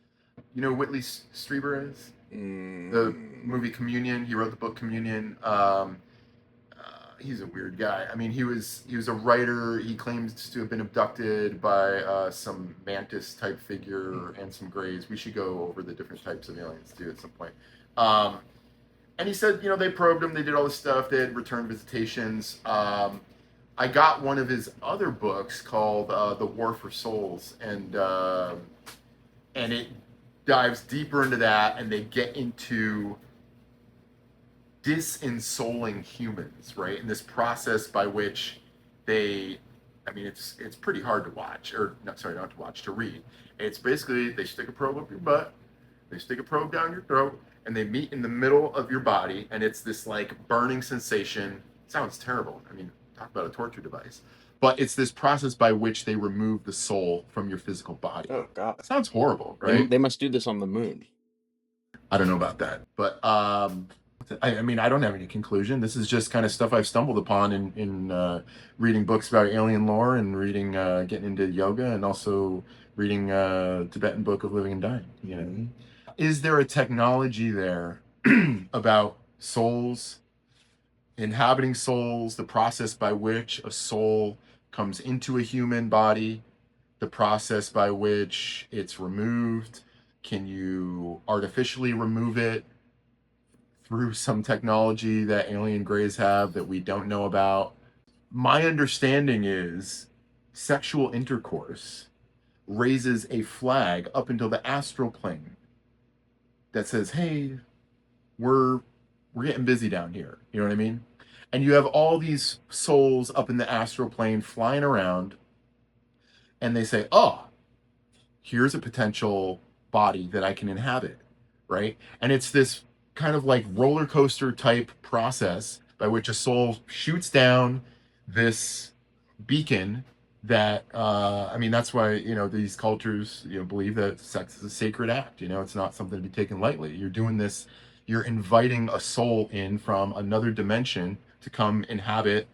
You know who Whitley Strieber is? The movie Communion. He wrote the book Communion. He's a weird guy. I mean, he was a writer. He claims to have been abducted by some mantis type figure and some greys. We should go over the different types of aliens too at some point. And he said, you know, they probed him. They did all this stuff. They had return visitations. I got one of his other books called The War for Souls, and it dives deeper into that, and they get into disensoling humans, right? And this process by which they, I mean, it's pretty hard to watch, or not, sorry, not to watch, to read. It's basically they stick a probe up your butt, they stick a probe down your throat, and they meet in the middle of your body, and it's this like burning sensation. It sounds terrible. I mean, talk about a torture device. But it's this process by which they remove the soul from your physical body. Oh God, That sounds horrible, right? they must do this on the moon. I don't know about that, but I mean, I don't have any conclusion. This is just kind of stuff I've stumbled upon in reading books about alien lore and reading, getting into yoga, and also reading Tibetan Book of Living and Dying. You know, is there a technology there about souls, inhabiting souls, the process by which a soul comes into a human body, the process by which it's removed? Can you artificially remove it through some technology that alien greys have that we don't know about? My understanding is sexual intercourse raises a flag up until the astral plane that says, hey, we're getting busy down here. You know what I mean? And you have all these souls up in the astral plane flying around, and they say, oh, here's a potential body that I can inhabit, right? And it's this kind of like roller coaster type process by which a soul shoots down this beacon that I mean, that's why, you know, these cultures, you know, believe that sex is a sacred act. You know, it's not something to be taken lightly. You're doing this, you're inviting a soul in from another dimension to come inhabit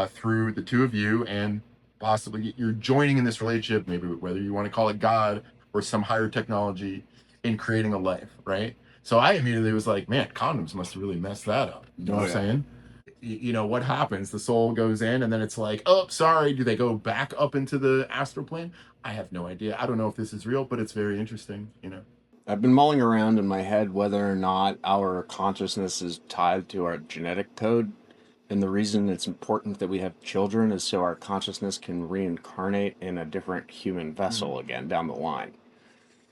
through the two of you, and possibly you're joining in this relationship, maybe whether you want to call it God or some higher technology, in creating a life, right? So I immediately was like, man, condoms must have really messed that up. You know what I'm saying? You know, what happens? The soul goes in, and then it's like, oh, sorry. Do they go back up into the astral plane? I have no idea. I don't know if this is real, but it's very interesting, you know. I've been mulling around in my head whether or not our consciousness is tied to our genetic code. And the reason it's important that we have children is so our consciousness can reincarnate in a different human vessel again down the line.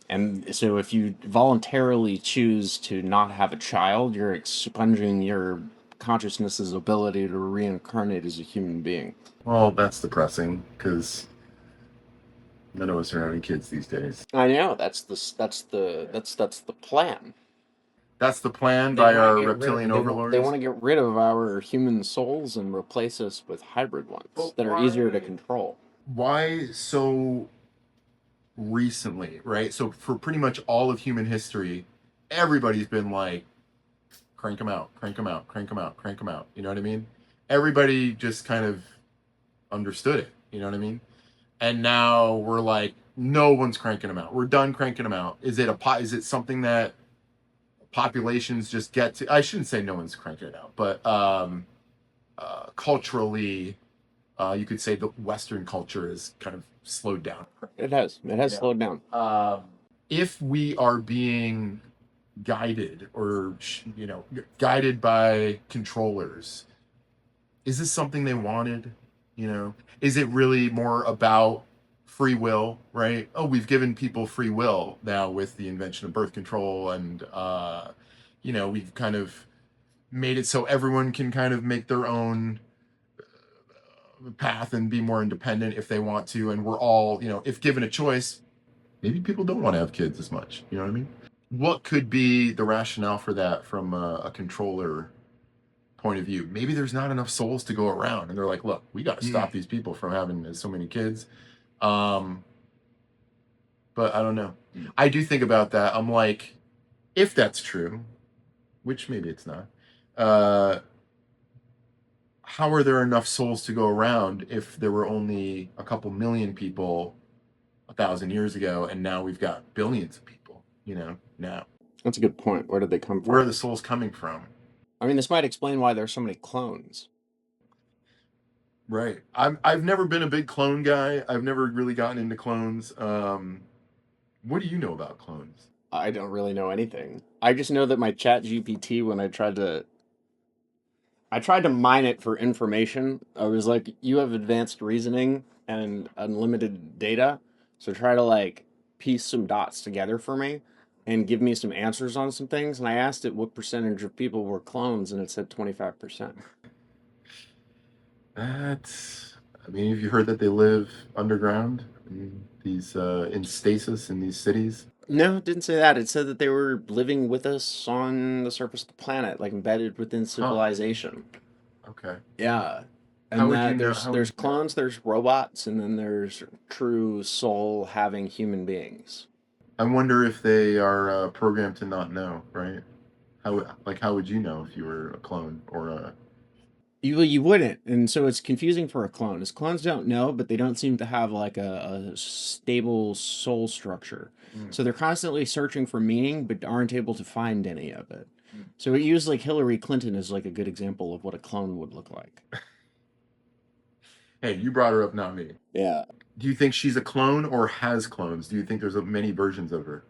And so if you voluntarily choose to not have a child, you're expunging your consciousness's ability to reincarnate as a human being. Well, that's depressing because none of us are having kids these days. I know that's the plan. That's the plan They by wanna our get rid of- reptilian they wa- overlords. They want to get rid of our human souls and replace us with hybrid ones But that are easier to why- control. Why so recently, right? So for pretty much all of human history, everybody's been like, crank them out, crank them out, crank them out, crank them out. You know what I mean? Everybody just kind of understood it. You know what I mean? And now we're like, no one's cranking them out. We're done cranking them out. Is it something that populations just get to? I shouldn't say no one's cranking it out, but culturally, you could say the Western culture is kind of slowed down. It has slowed down. If we are being guided, or you know, guided by controllers, is this something they wanted? You know, is it really more about free will, right? Oh, we've given people free will now with the invention of birth control, and you know, we've kind of made it so everyone can kind of make their own path and be more independent if they want to, and we're all, you know, if given a choice, maybe people don't want to have kids as much. You know what I mean? What could be the rationale for that from a controller point of view? Maybe there's not enough souls to go around, and they're like, look, we got to stop these people from having so many kids. But I don't know. I do think about that. I'm like, if that's true, which maybe it's not, how are there enough souls to go around if there were only a couple million people 1,000 years ago, and now we've got billions of people, you know, now? That's a good point. Where did they come from? Where are the souls coming from? I mean, this might explain why there's so many clones. Right. I've never been a big clone guy. I've never really gotten into clones. What do you know about clones? I don't really know anything. I just know that my chat GPT, when I tried to mine it for information, I was like, you have advanced reasoning and unlimited data, so try to like piece some dots together for me. and give me some answers on some things. And I asked it what percentage of people were clones, and it said 25%. I mean, have you heard that they live underground in these in stasis in these cities? No, it didn't say that. It said that they were living with us on the surface of the planet, like embedded within Huh. civilization. Okay. Yeah. How And would you that know? there's clones, there's robots, and then there's true soul having human beings. I wonder if they are programmed to not know, right? How would you know if you were a clone or a? You wouldn't, and so it's confusing for a clone. As clones don't know, but they don't seem to have like a stable soul structure. So they're constantly searching for meaning, but aren't able to find any of it. So it used like Hillary Clinton as like a good example of what a clone would look like. Hey, you brought her up, not me. Yeah. Do you think she's a clone or has clones? Do you think there's many versions of her?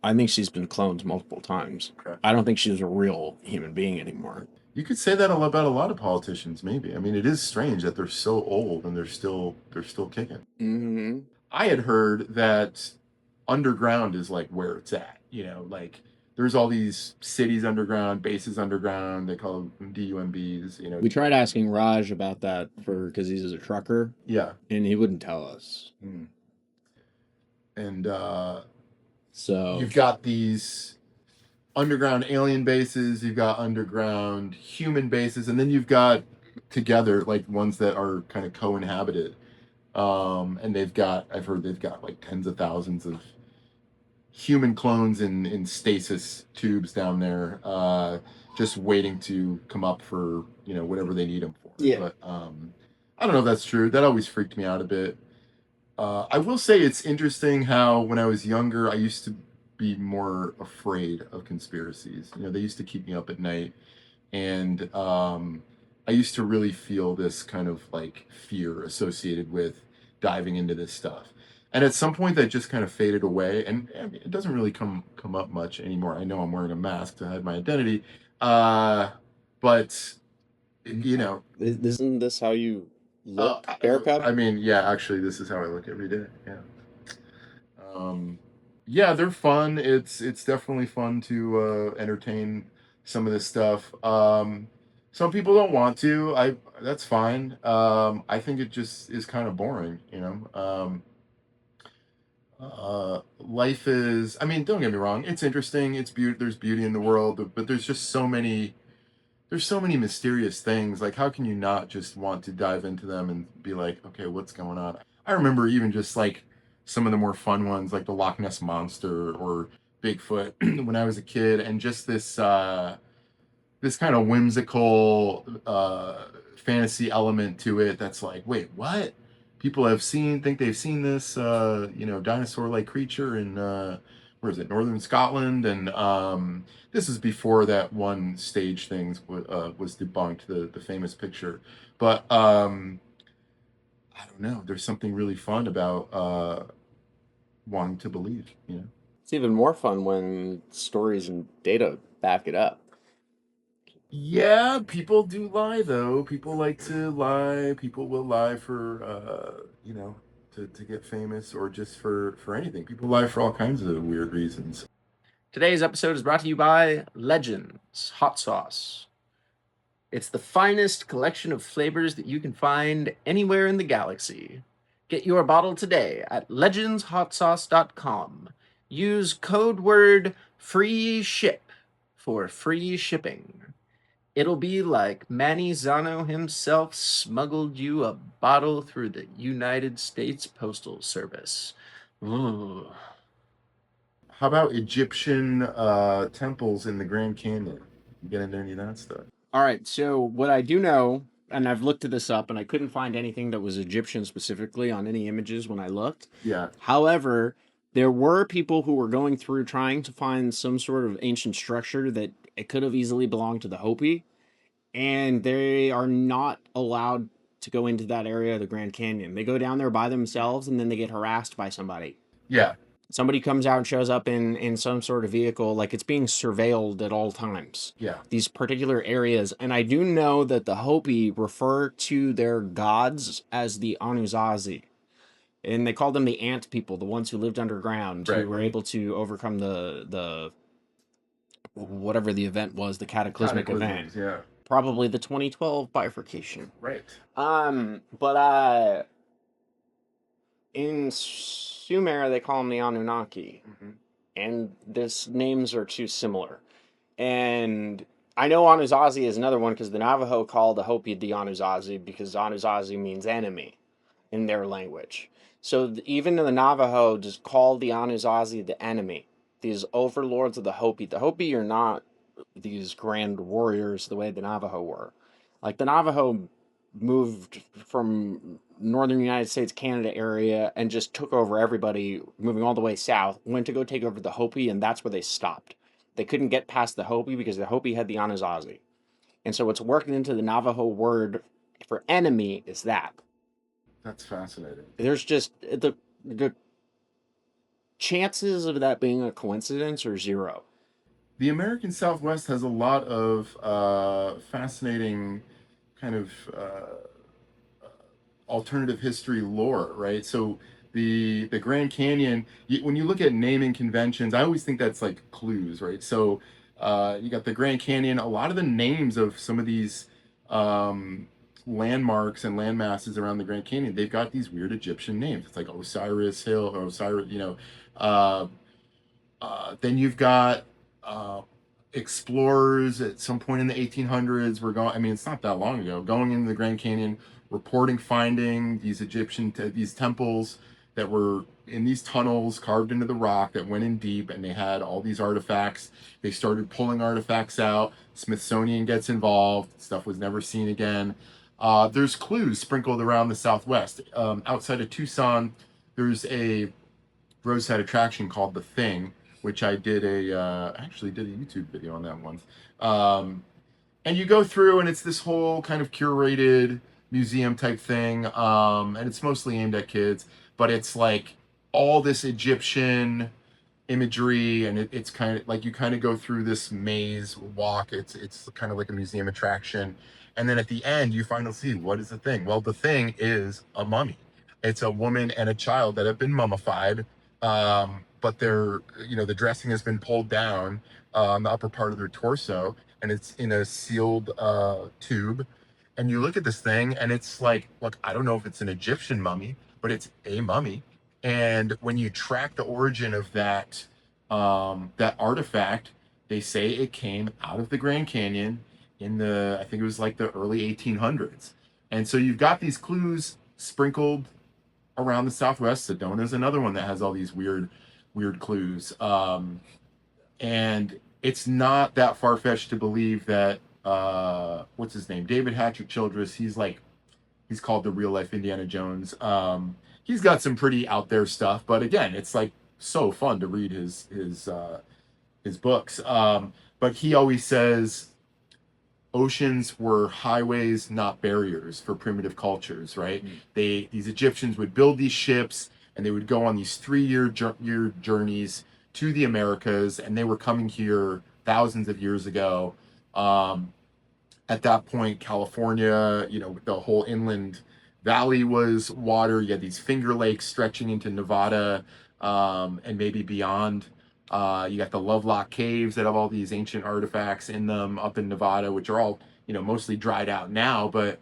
I think she's been cloned multiple times. Okay. I don't think she's a real human being anymore. You could say that about a lot of politicians, maybe. I mean, it is strange that they're so old and they're still kicking. Mm-hmm. I had heard that underground is like where it's at. You know, like there's all these cities underground, bases underground. They call them DUMBs. You know, We tried asking Raj about that because he's a trucker, yeah. and he wouldn't tell us. And So you've got these underground alien bases, you've got underground human bases, and then you've got together like ones that are kind of co-inhabited. And I've heard they've got like tens of thousands of human clones in stasis tubes down there, just waiting to come up for, whatever they need them for. Yeah. But I don't know if that's true. That always freaked me out a bit. I will say it's interesting how when I was younger, I used to be more afraid of conspiracies. They used to keep me up at night, and I used to really feel this kind of like fear associated with diving into this stuff. And at some point, that just kind of faded away, and it doesn't really come up much anymore. I know I'm wearing a mask to hide my identity, but isn't this how you look, BearCub? I mean, yeah, actually, this is how I look every day. Yeah. Yeah, they're fun. It's definitely fun to entertain some of this stuff. Some people don't want to. That's fine. I think it just is kind of boring, life is, I mean, don't get me wrong, it's interesting, there's beauty in the world, but there's just there's so many mysterious things. Like, how can you not just want to dive into them and be like, okay, what's going on? I remember even just like some of the more fun ones, like the Loch Ness Monster or Bigfoot when I was a kid, and just this this kind of whimsical fantasy element to it that's like, wait, what? People think they've seen this dinosaur-like creature in where is it, northern Scotland, and this is before that one stage thing was debunked, the famous picture. But I don't know, there's something really fun about wanting to believe. It's even more fun when stories and data back it up. Yeah, people do lie though. People like to lie. People will lie for to get famous, or just for anything. People lie for all kinds of weird reasons. Today's episode is brought to you by Legends Hot Sauce. It's the finest collection of flavors that you can find anywhere in the galaxy. Get your bottle today at legendshotsauce.com. Use code word FREESHIP for free shipping. It'll be like Manny Zano himself smuggled you a bottle through the United States Postal Service. Ooh. How about Egyptian temples in the Grand Canyon? You get into any of that stuff? All right, so what I do know, and I've looked this up, and I couldn't find anything that was Egyptian specifically on any images when I looked. Yeah. However, there were people who were going through trying to find some sort of ancient structure that it could have easily belonged to the Hopi, and they are not allowed to go into that area of the Grand Canyon. They go down there by themselves, and then they get harassed by somebody. Yeah. Somebody comes out and shows up in some sort of vehicle, like it's being surveilled at all times. Yeah. These particular areas. And I do know that the Hopi refer to their gods as the Anusazi. And they called them the ant people, the ones who lived underground, who Right. were able to overcome the whatever the event was, the cataclysmic event. Cataclysms, yeah. Probably the 2012 bifurcation. Right. But in Sumer they call them the Anunnaki, and these names are too similar. And I know Anusazi is another one because the Navajo call the Hopi the Anusazi because Anusazi means enemy in their language. So even the Navajo just call the Anusazi the enemy. These overlords of the Hopi. The Hopi are not these grand warriors the way the Navajo were. Like the Navajo moved from northern United States, Canada area and just took over everybody, moving all the way south, went to go take over the Hopi, and that's where they stopped. They couldn't get past the Hopi because the Hopi had the Anasazi. And so what's working into the Navajo word for enemy is that. That's fascinating. There's just the chances of that being a coincidence are zero. The American Southwest has a lot of fascinating kind of alternative history lore, right? So the Grand Canyon, when you look at naming conventions, I always think that's like clues, right? So you got the Grand Canyon. A lot of the names of some of these landmarks and landmasses around the Grand Canyon, they've got these weird Egyptian names. It's like Osiris Hill or Osiris, Uh, then you've got explorers at some point in the 1800s were going. I mean, it's not that long ago. Going into the Grand Canyon, reporting finding these these temples that were in these tunnels carved into the rock that went in deep, and they had all these artifacts. They started pulling artifacts out. Smithsonian gets involved. Stuff was never seen again. There's clues sprinkled around the Southwest. Outside of Tucson, there's a roadside attraction called The Thing, which I did actually did a YouTube video on that once. And you go through, and it's this whole kind of curated museum type thing, and it's mostly aimed at kids, but it's like all this Egyptian imagery, and it's kind of like you kind of go through this maze walk. It's kind of like a museum attraction, and then at the end you finally see what is the thing. Well, the thing is a mummy. It's a woman and a child that have been mummified, but the dressing has been pulled down on the upper part of their torso, and it's in a sealed tube. And you look at this thing, and it's like, look, I don't know if it's an Egyptian mummy, but it's a mummy. And when you track the origin of that artifact, they say it came out of the Grand Canyon I think it was like the early 1800s. And so you've got these clues sprinkled around the Southwest. Sedona is another one that has all these weird clues. And it's not that far-fetched to believe that what's his name? David Hatcher Childress, he's called the real life Indiana Jones. He's got some pretty out there stuff, but again, it's like so fun to read his books. But he always says oceans were highways, not barriers for primitive cultures, right? These Egyptians would build these ships, and they would go on these 3-year journeys to the Americas, and they were coming here thousands of years ago. At that point, California, the whole inland valley was water. You had these Finger Lakes stretching into Nevada, and maybe beyond. You got the Lovelock Caves that have all these ancient artifacts in them up in Nevada, which are all, mostly dried out now. But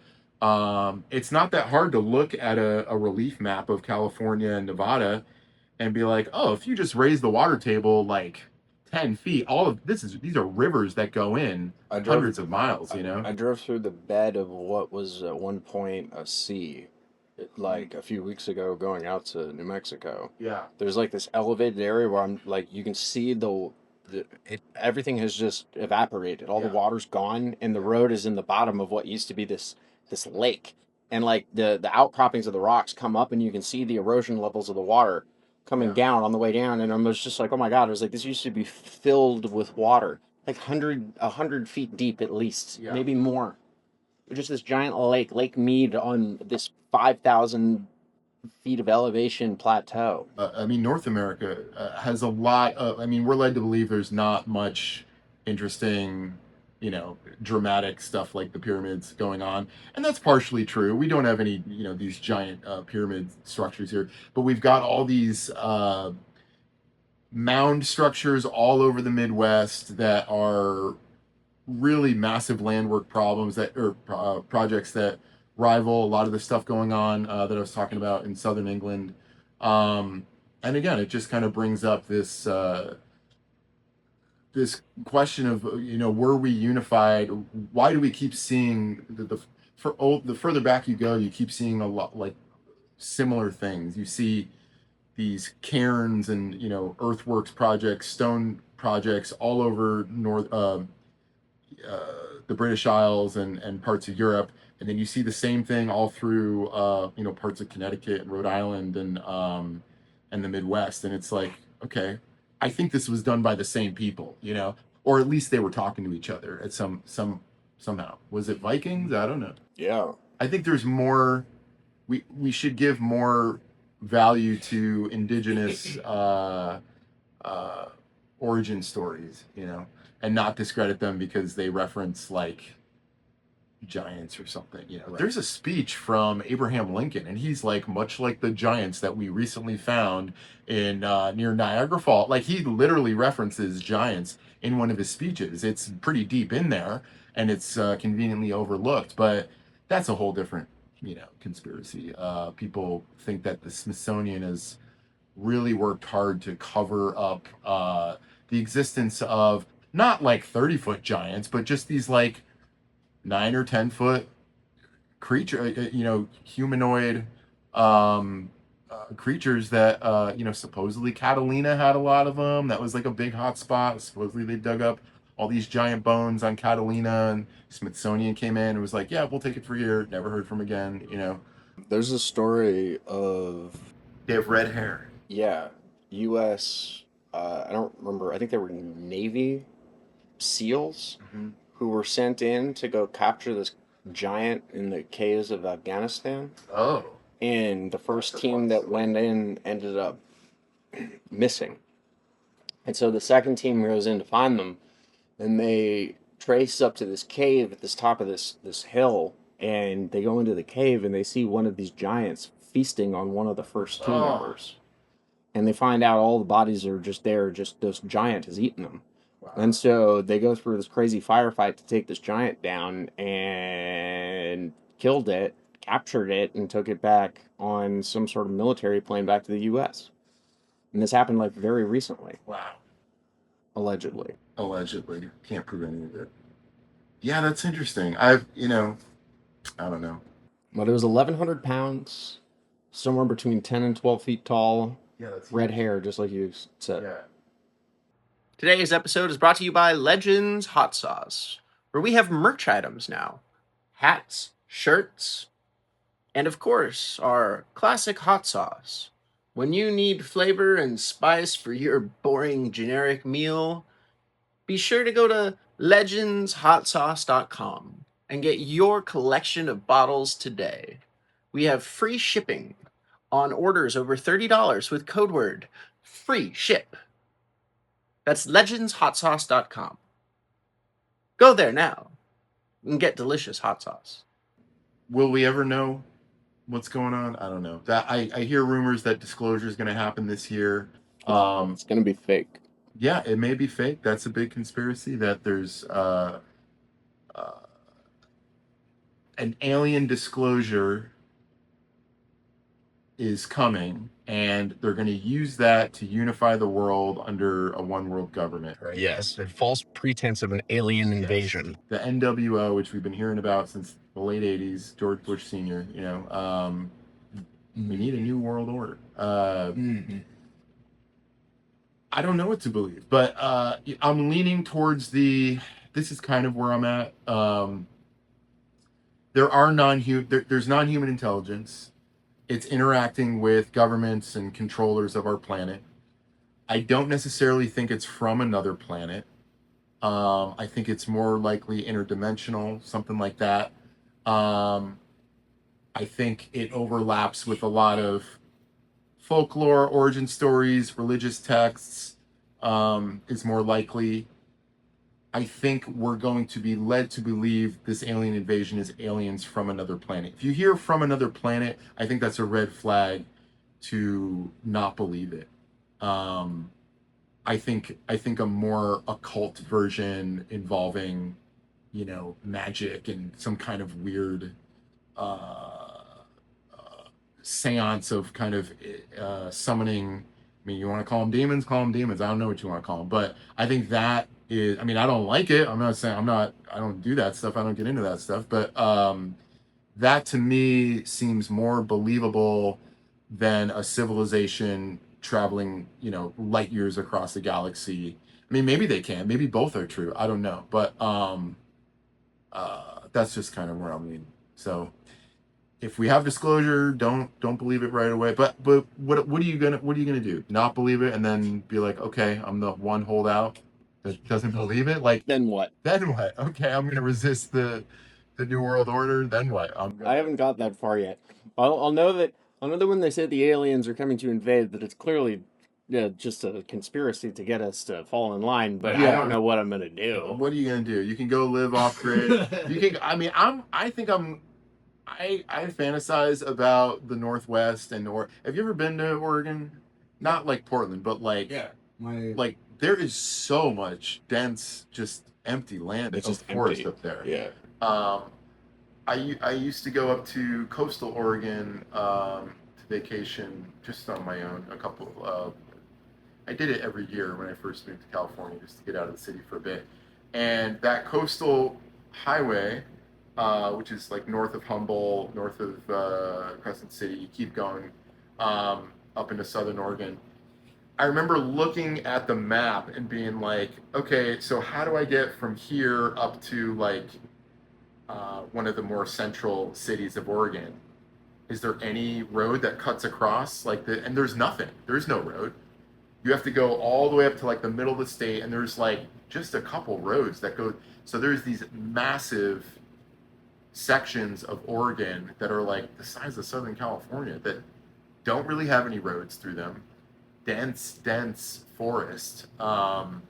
it's not that hard to look at a relief map of California and Nevada and be like, oh, if you just raise the water table like 10 feet, these are rivers that go in hundreds of miles, I drove through the bed of what was at one point a sea, like a few weeks ago, going out to New Mexico. Yeah. There's like this elevated area where I'm like, you can see everything has just evaporated. All the water's gone, and the road is in the bottom of what used to be this lake. And like the outcroppings of the rocks come up, and you can see the erosion levels of the water coming down on the way down. And I was just like, oh my God, I was like, this used to be filled with water, like 100 feet deep at least, maybe more. Just this giant Lake Mead on this 5,000 feet of elevation plateau. I mean, North America has a lot of, we're led to believe there's not much interesting dramatic stuff like the pyramids going on. And that's partially true. We don't have any, these giant pyramid structures here, but we've got all these mound structures all over the Midwest that are really massive landwork problems or projects that rival a lot of the stuff going on that I was talking about in southern England. And again, it just kind of brings up this this question of were we unified? Why do we keep seeing the further back you go, you keep seeing a lot like similar things. You see these cairns and earthworks projects, stone projects all over the British Isles and parts of Europe, and then you see the same thing all through parts of Connecticut and Rhode Island and the Midwest, and it's like, okay, I think this was done by the same people, or at least they were talking to each other at somehow. Was it Vikings? I don't know. Yeah, I think there's more. We should give more value to indigenous origin stories, and not discredit them because they reference like giants or something. Right. There's a speech from Abraham Lincoln, and he's like, much like the giants that we recently found in near Niagara Falls. Like, he literally references giants in one of his speeches. It's pretty deep in there, and it's conveniently overlooked, but that's a whole different conspiracy. People think that the Smithsonian has really worked hard to cover up the existence of not like 30-foot giants, but just these like 9 or 10-foot creature, humanoid creatures that supposedly Catalina had a lot of them. That was like a big hot spot. Supposedly they dug up all these giant bones on Catalina, and Smithsonian came in and was like, yeah, we'll take it for a year. Never heard from again. There's a story of They have red hair. U.S. I don't remember. I think they were Navy SEALs who were sent in to go capture this giant in the caves of Afghanistan. Oh. And the first team that went in ended up missing. And so the second team goes in to find them, and they trace up to this cave at this top of this hill, and they go into the cave and they see one of these giants feasting on one of the first team members. And they find out all the bodies are just there, just this giant has eaten them. Wow. And so they go through this crazy firefight to take this giant down and killed it, captured it, and took it back on some sort of military plane back to the U.S. And this happened like very recently. Wow. Allegedly. Can't prove any of it. Yeah, that's interesting. I don't know. But it was 1,100 pounds, somewhere between 10 and 12 feet tall. Yeah, that's red hair, just like you said. Yeah. Today's episode is brought to you by Legends Hot Sauce, where we have merch items now. Hats, shirts, and of course, our classic hot sauce. When you need flavor and spice for your boring generic meal, be sure to go to legendshotsauce.com and get your collection of bottles today. We have free shipping on orders over $30 with code word FREE SHIP. That's legendshotsauce.com. Go there now and get delicious hot sauce. Will we ever know what's going on? I don't know. That I hear rumors that disclosure is going to happen this year. It's going to be fake. Yeah, it may be fake. That's a big conspiracy that there's an alien disclosure is coming, and they're going to use that to unify the world under a one world government. Right? Yes, a false pretense of an alien invasion. The NWO, which we've been hearing about since the late 80s, George Bush Sr., we need a new world order. I don't know what to believe, but I'm leaning towards this is kind of where I'm at. There's non-human intelligence. It's interacting with governments and controllers of our planet. I don't necessarily think it's from another planet. I think it's more likely interdimensional, something like that. I think it overlaps with a lot of folklore, origin stories, religious texts, is more likely. I think we're going to be led to believe this alien invasion is aliens from another planet. If you hear from another planet, I think that's a red flag to not believe it. Um, I think a more occult version involving, magic and some kind of weird seance of kind of summoning. I mean, you want to call them demons, call them demons. I don't know what you want to call them, but I think that is. I mean, I don't like it. I'm not saying I'm not. I don't do that stuff. I don't get into that stuff. But that to me seems more believable than a civilization traveling, light years across the galaxy. I mean, maybe they can. Maybe both are true. I don't know. But that's just kind of where I'm leaning. So if we have disclosure, don't believe it right away. But what are you gonna do? Not believe it and then be like, okay, I'm the one holdout that doesn't believe it? Like Then what? then what? Okay, I'm gonna resist the new world order. Then what? I haven't got that far yet. I'll know that when they say the aliens are coming to invade, that it's clearly just a conspiracy to get us to fall in line. But I don't know what I'm gonna do. What are you gonna do? You can go live off grid. You can. I mean, I fantasize about the Northwest and have you ever been to Oregon? Not like Portland, but like like there is so much dense, just empty land. It's just forest empty. up there. Yeah. I used to go up to coastal Oregon to vacation just on my own. I did it every year when I first moved to California just to get out of the city for a bit. And that coastal highway, which is like north of Humboldt, north of Crescent City, you keep going up into southern Oregon. I remember looking at the map and being like, okay, so how do I get from here up to like one of the more central cities of Oregon? Is there any road that cuts across and there's nothing. There's no road. You have to go all the way up to like the middle of the state, and there's like just a couple roads that go. So there's these massive sections of Oregon that are like the size of Southern California that don't really have any roads through them. Dense forest. Lot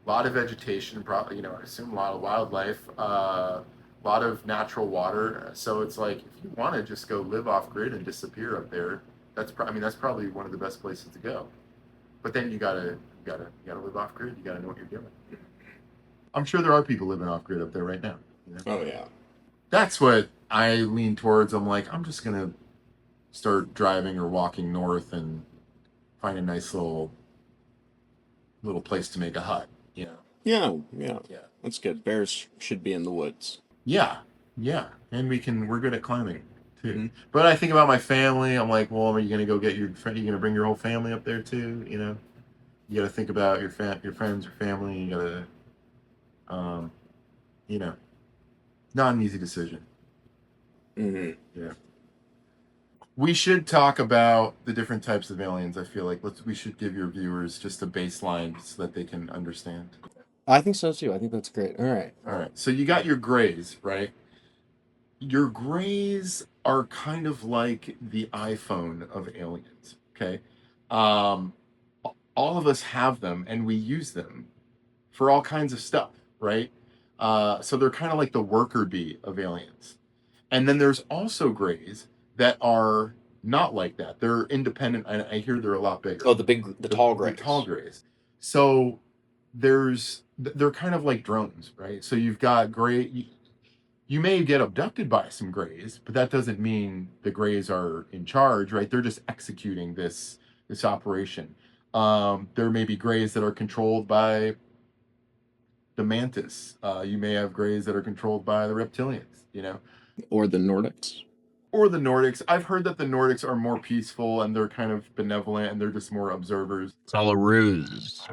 of vegetation, probably, I assume a lot of wildlife, a lot of natural water. So it's like, if you want to just go live off grid and disappear up there, that's probably one of the best places to go. But then you gotta live off grid. You gotta know what you're doing. I'm sure there are people living off grid up there right now. Oh yeah. That's what I lean towards. I'm like, I'm just gonna start driving or walking north and find a nice little place to make a hut. Yeah. That's good. Bears should be in the woods. Yeah, and we're good at climbing too. Mm-hmm. But I think about my family. I'm like, well, are you gonna go get you gonna bring your whole family up there too? You got to think about your friends, your family. You got to, not an easy decision. Mm-hmm. Yeah. We should talk about the different types of aliens. I feel like we should give your viewers just a baseline so that they can understand. I think so too. I think that's great. All right. So you got your grays, right? Your grays are kind of like the iPhone of aliens. Okay. All of us have them and we use them for all kinds of stuff, right? So they're kind of like the worker bee of aliens. And then there's also grays that are not like that. They're independent, and I hear they're a lot bigger. Oh, the tall grays. The tall grays. So they're kind of like drones, right? So you've got gray. You may get abducted by some grays, but that doesn't mean the grays are in charge, right? They're just executing this operation. There may be grays that are controlled by the mantis. You may have grays that are controlled by the reptilians, Or the Nordics. I've heard that the Nordics are more peaceful and they're kind of benevolent and they're just more observers. It's all a ruse.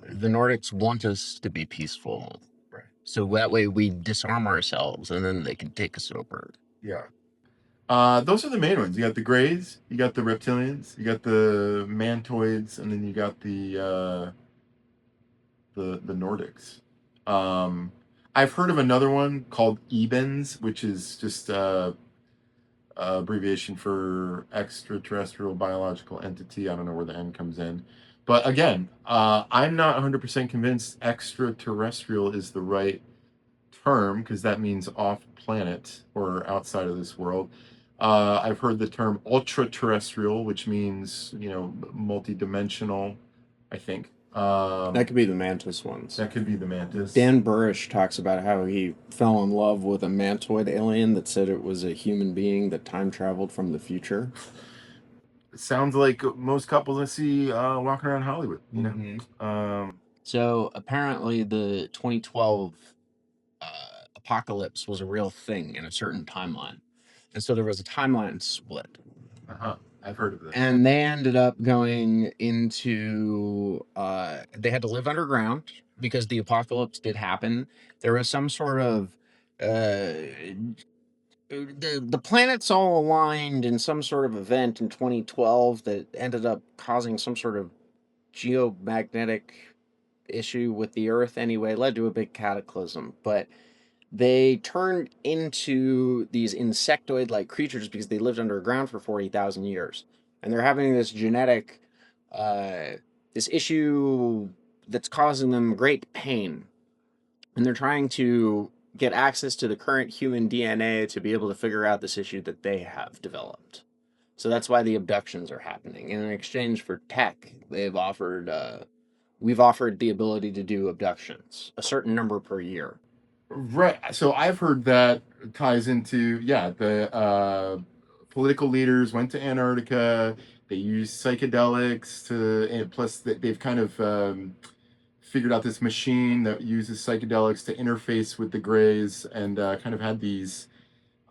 The Nordics want us to be peaceful. Right. So that way we disarm ourselves and then they can take us over. Yeah. Those are the main ones. You got the Greys, you got the Reptilians, you got the Mantoids, and then you got the Nordics. I've heard of another one called Ebens, which is just abbreviation for extraterrestrial biological entity. I don't know where the N comes in, But again, I'm not 100% convinced extraterrestrial is the right term, because that means off planet or outside of this world. I've heard the term ultra terrestrial, which means, multi-dimensional, I think. That could be the mantis ones. That could be the mantis. Dan Burrish talks about how he fell in love with a mantoid alien that said it was a human being that time traveled from the future. It sounds like most couples I see walking around Hollywood, So apparently the 2012 apocalypse was a real thing in a certain timeline. And so there was a timeline split. I've heard of this. And they ended up going into, they had to live underground because the apocalypse did happen. There was some sort of, the planets all aligned in some sort of event in 2012 that ended up causing some sort of geomagnetic issue with the Earth anyway, led to a big cataclysm. But they turned into these insectoid-like creatures because they lived underground for 40,000 years. And they're having this genetic, this issue that's causing them great pain. And they're trying to get access to the current human DNA to be able to figure out this issue that they have developed. So that's why the abductions are happening. And in exchange for tech, they've offered, we've offered the ability to do abductions, a certain number per year. Right. So I've heard that ties into, the political leaders went to Antarctica. They used psychedelics and plus they've kind of figured out this machine that uses psychedelics to interface with the Greys, and kind of had these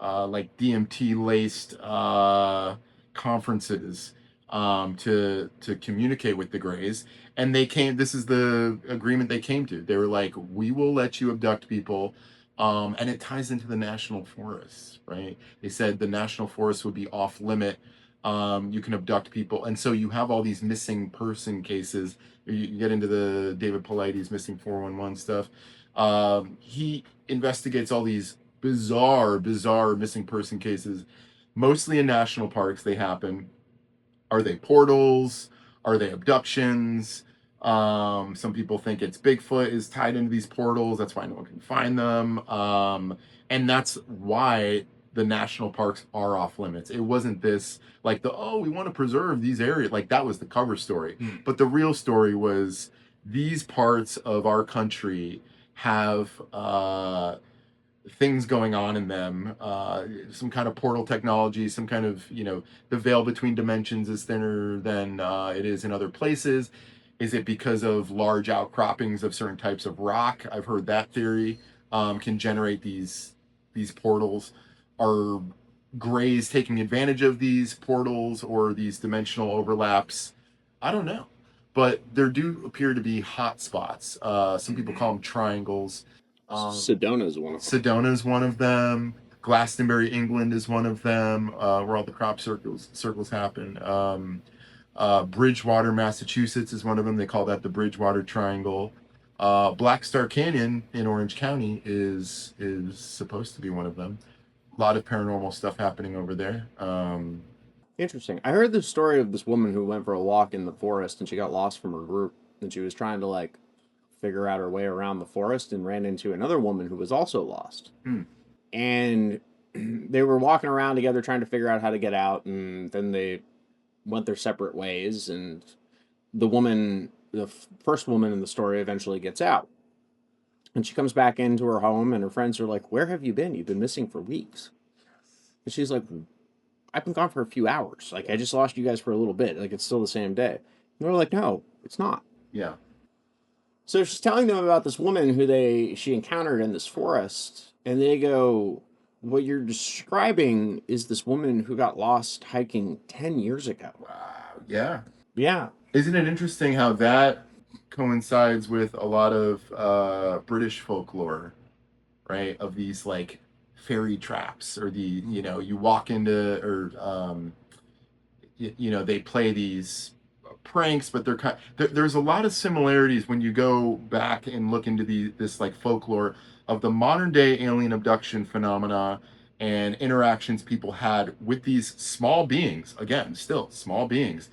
like DMT laced conferences to communicate with the Greys. And this is the agreement they came to. They were like, we will let you abduct people. And it ties into the national forests, right? They said the national forest would be off limit. You can abduct people. And so you have all these missing person cases. You get into the David Paulides missing 411 stuff. He investigates all these bizarre missing person cases, mostly in national parks. They happen. Are they portals? Are they abductions? Some people think it's Bigfoot is tied into these portals. That's why no one can find them. And that's why the national parks are off limits. It wasn't this like we want to preserve these areas. Like that was the cover story. But the real story was these parts of our country have things going on in them, some kind of portal technology, some kind of, the veil between dimensions is thinner than it is in other places. Is it because of large outcroppings of certain types of rock? I've heard that theory can generate these portals. Are Greys taking advantage of these portals or these dimensional overlaps? I don't know. But there do appear to be hot spots. Some people call them triangles. Sedona is one of them. Sedona is one of them. Glastonbury, England is one of them, where all the crop circles happen. Bridgewater, Massachusetts is one of them. They call that the Bridgewater Triangle. Black Star Canyon in Orange County is supposed to be one of them. A lot of paranormal stuff happening over there. Interesting. I heard the story of this woman who went for a walk in the forest and she got lost from her group, and she was trying to figure out her way around the forest and ran into another woman who was also lost. And they were walking around together trying to figure out how to get out, and then they went their separate ways, and the first woman in the story eventually gets out. And she comes back into her home, and her friends are like, "Where have you been? You've been missing for weeks." And she's like, "I've been gone for a few hours. I just lost you guys for a little bit. It's still the same day." And they're like, "No, it's not." Yeah. So she's telling them about this woman who she encountered in this forest, and they go, "What you're describing is this woman who got lost hiking 10 years ago." Wow. Yeah. Yeah. Isn't it interesting how that coincides with a lot of British folklore, right? Of these fairy traps, or you walk into, or they play these pranks, but there's a lot of similarities when you go back and look into this folklore of the modern day alien abduction phenomena and interactions people had with these small beings, again, still small beings,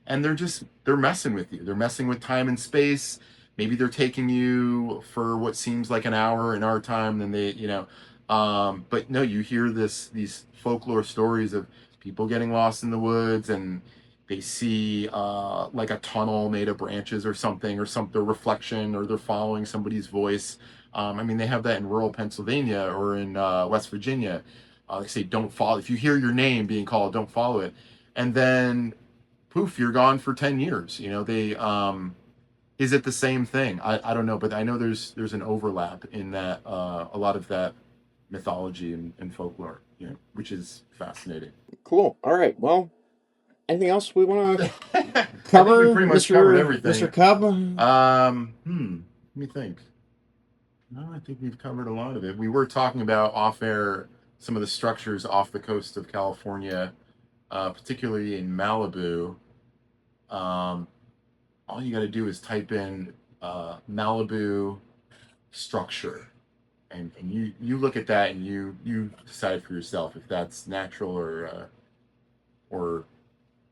and they're messing with you. They're messing with time and space. Maybe they're taking you for what seems like an hour in our time, then they, but no, you hear these folklore stories of people getting lost in the woods, and they see like a tunnel made of branches or something, or their reflection, or they're following somebody's voice. I mean, they have that in rural Pennsylvania or in West Virginia. They say, don't follow. If you hear your name being called, don't follow it. And then, poof, you're gone for 10 years. Is it the same thing? I don't know, but I know there's an overlap in that, a lot of that mythology and folklore, which is fascinating. Cool. All right. Well, anything else we want to I think cover, we pretty much covered everything. Mr. Cub? Let me think. No, I think we've covered a lot of it. We were talking about off air some of the structures off the coast of California, particularly in Malibu. All you got to do is type in Malibu structure, and you look at that, and you decide for yourself if that's natural or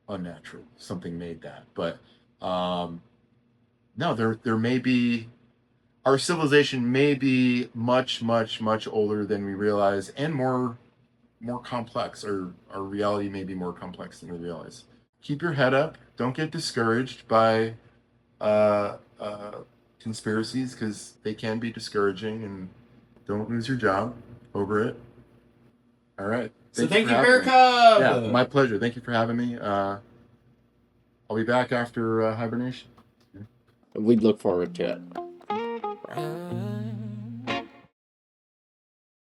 unnatural. Something made that, but no, there may be, our civilization may be much older than we realize, and more complex, or our reality may be more complex than we realize. Keep your head up. Don't get discouraged by conspiracies, because they can be discouraging, and don't lose your job over it. All right. Thank you, BearCub. Yeah, my pleasure. Thank you for having me. I'll be back after hibernation. We'd look forward to it.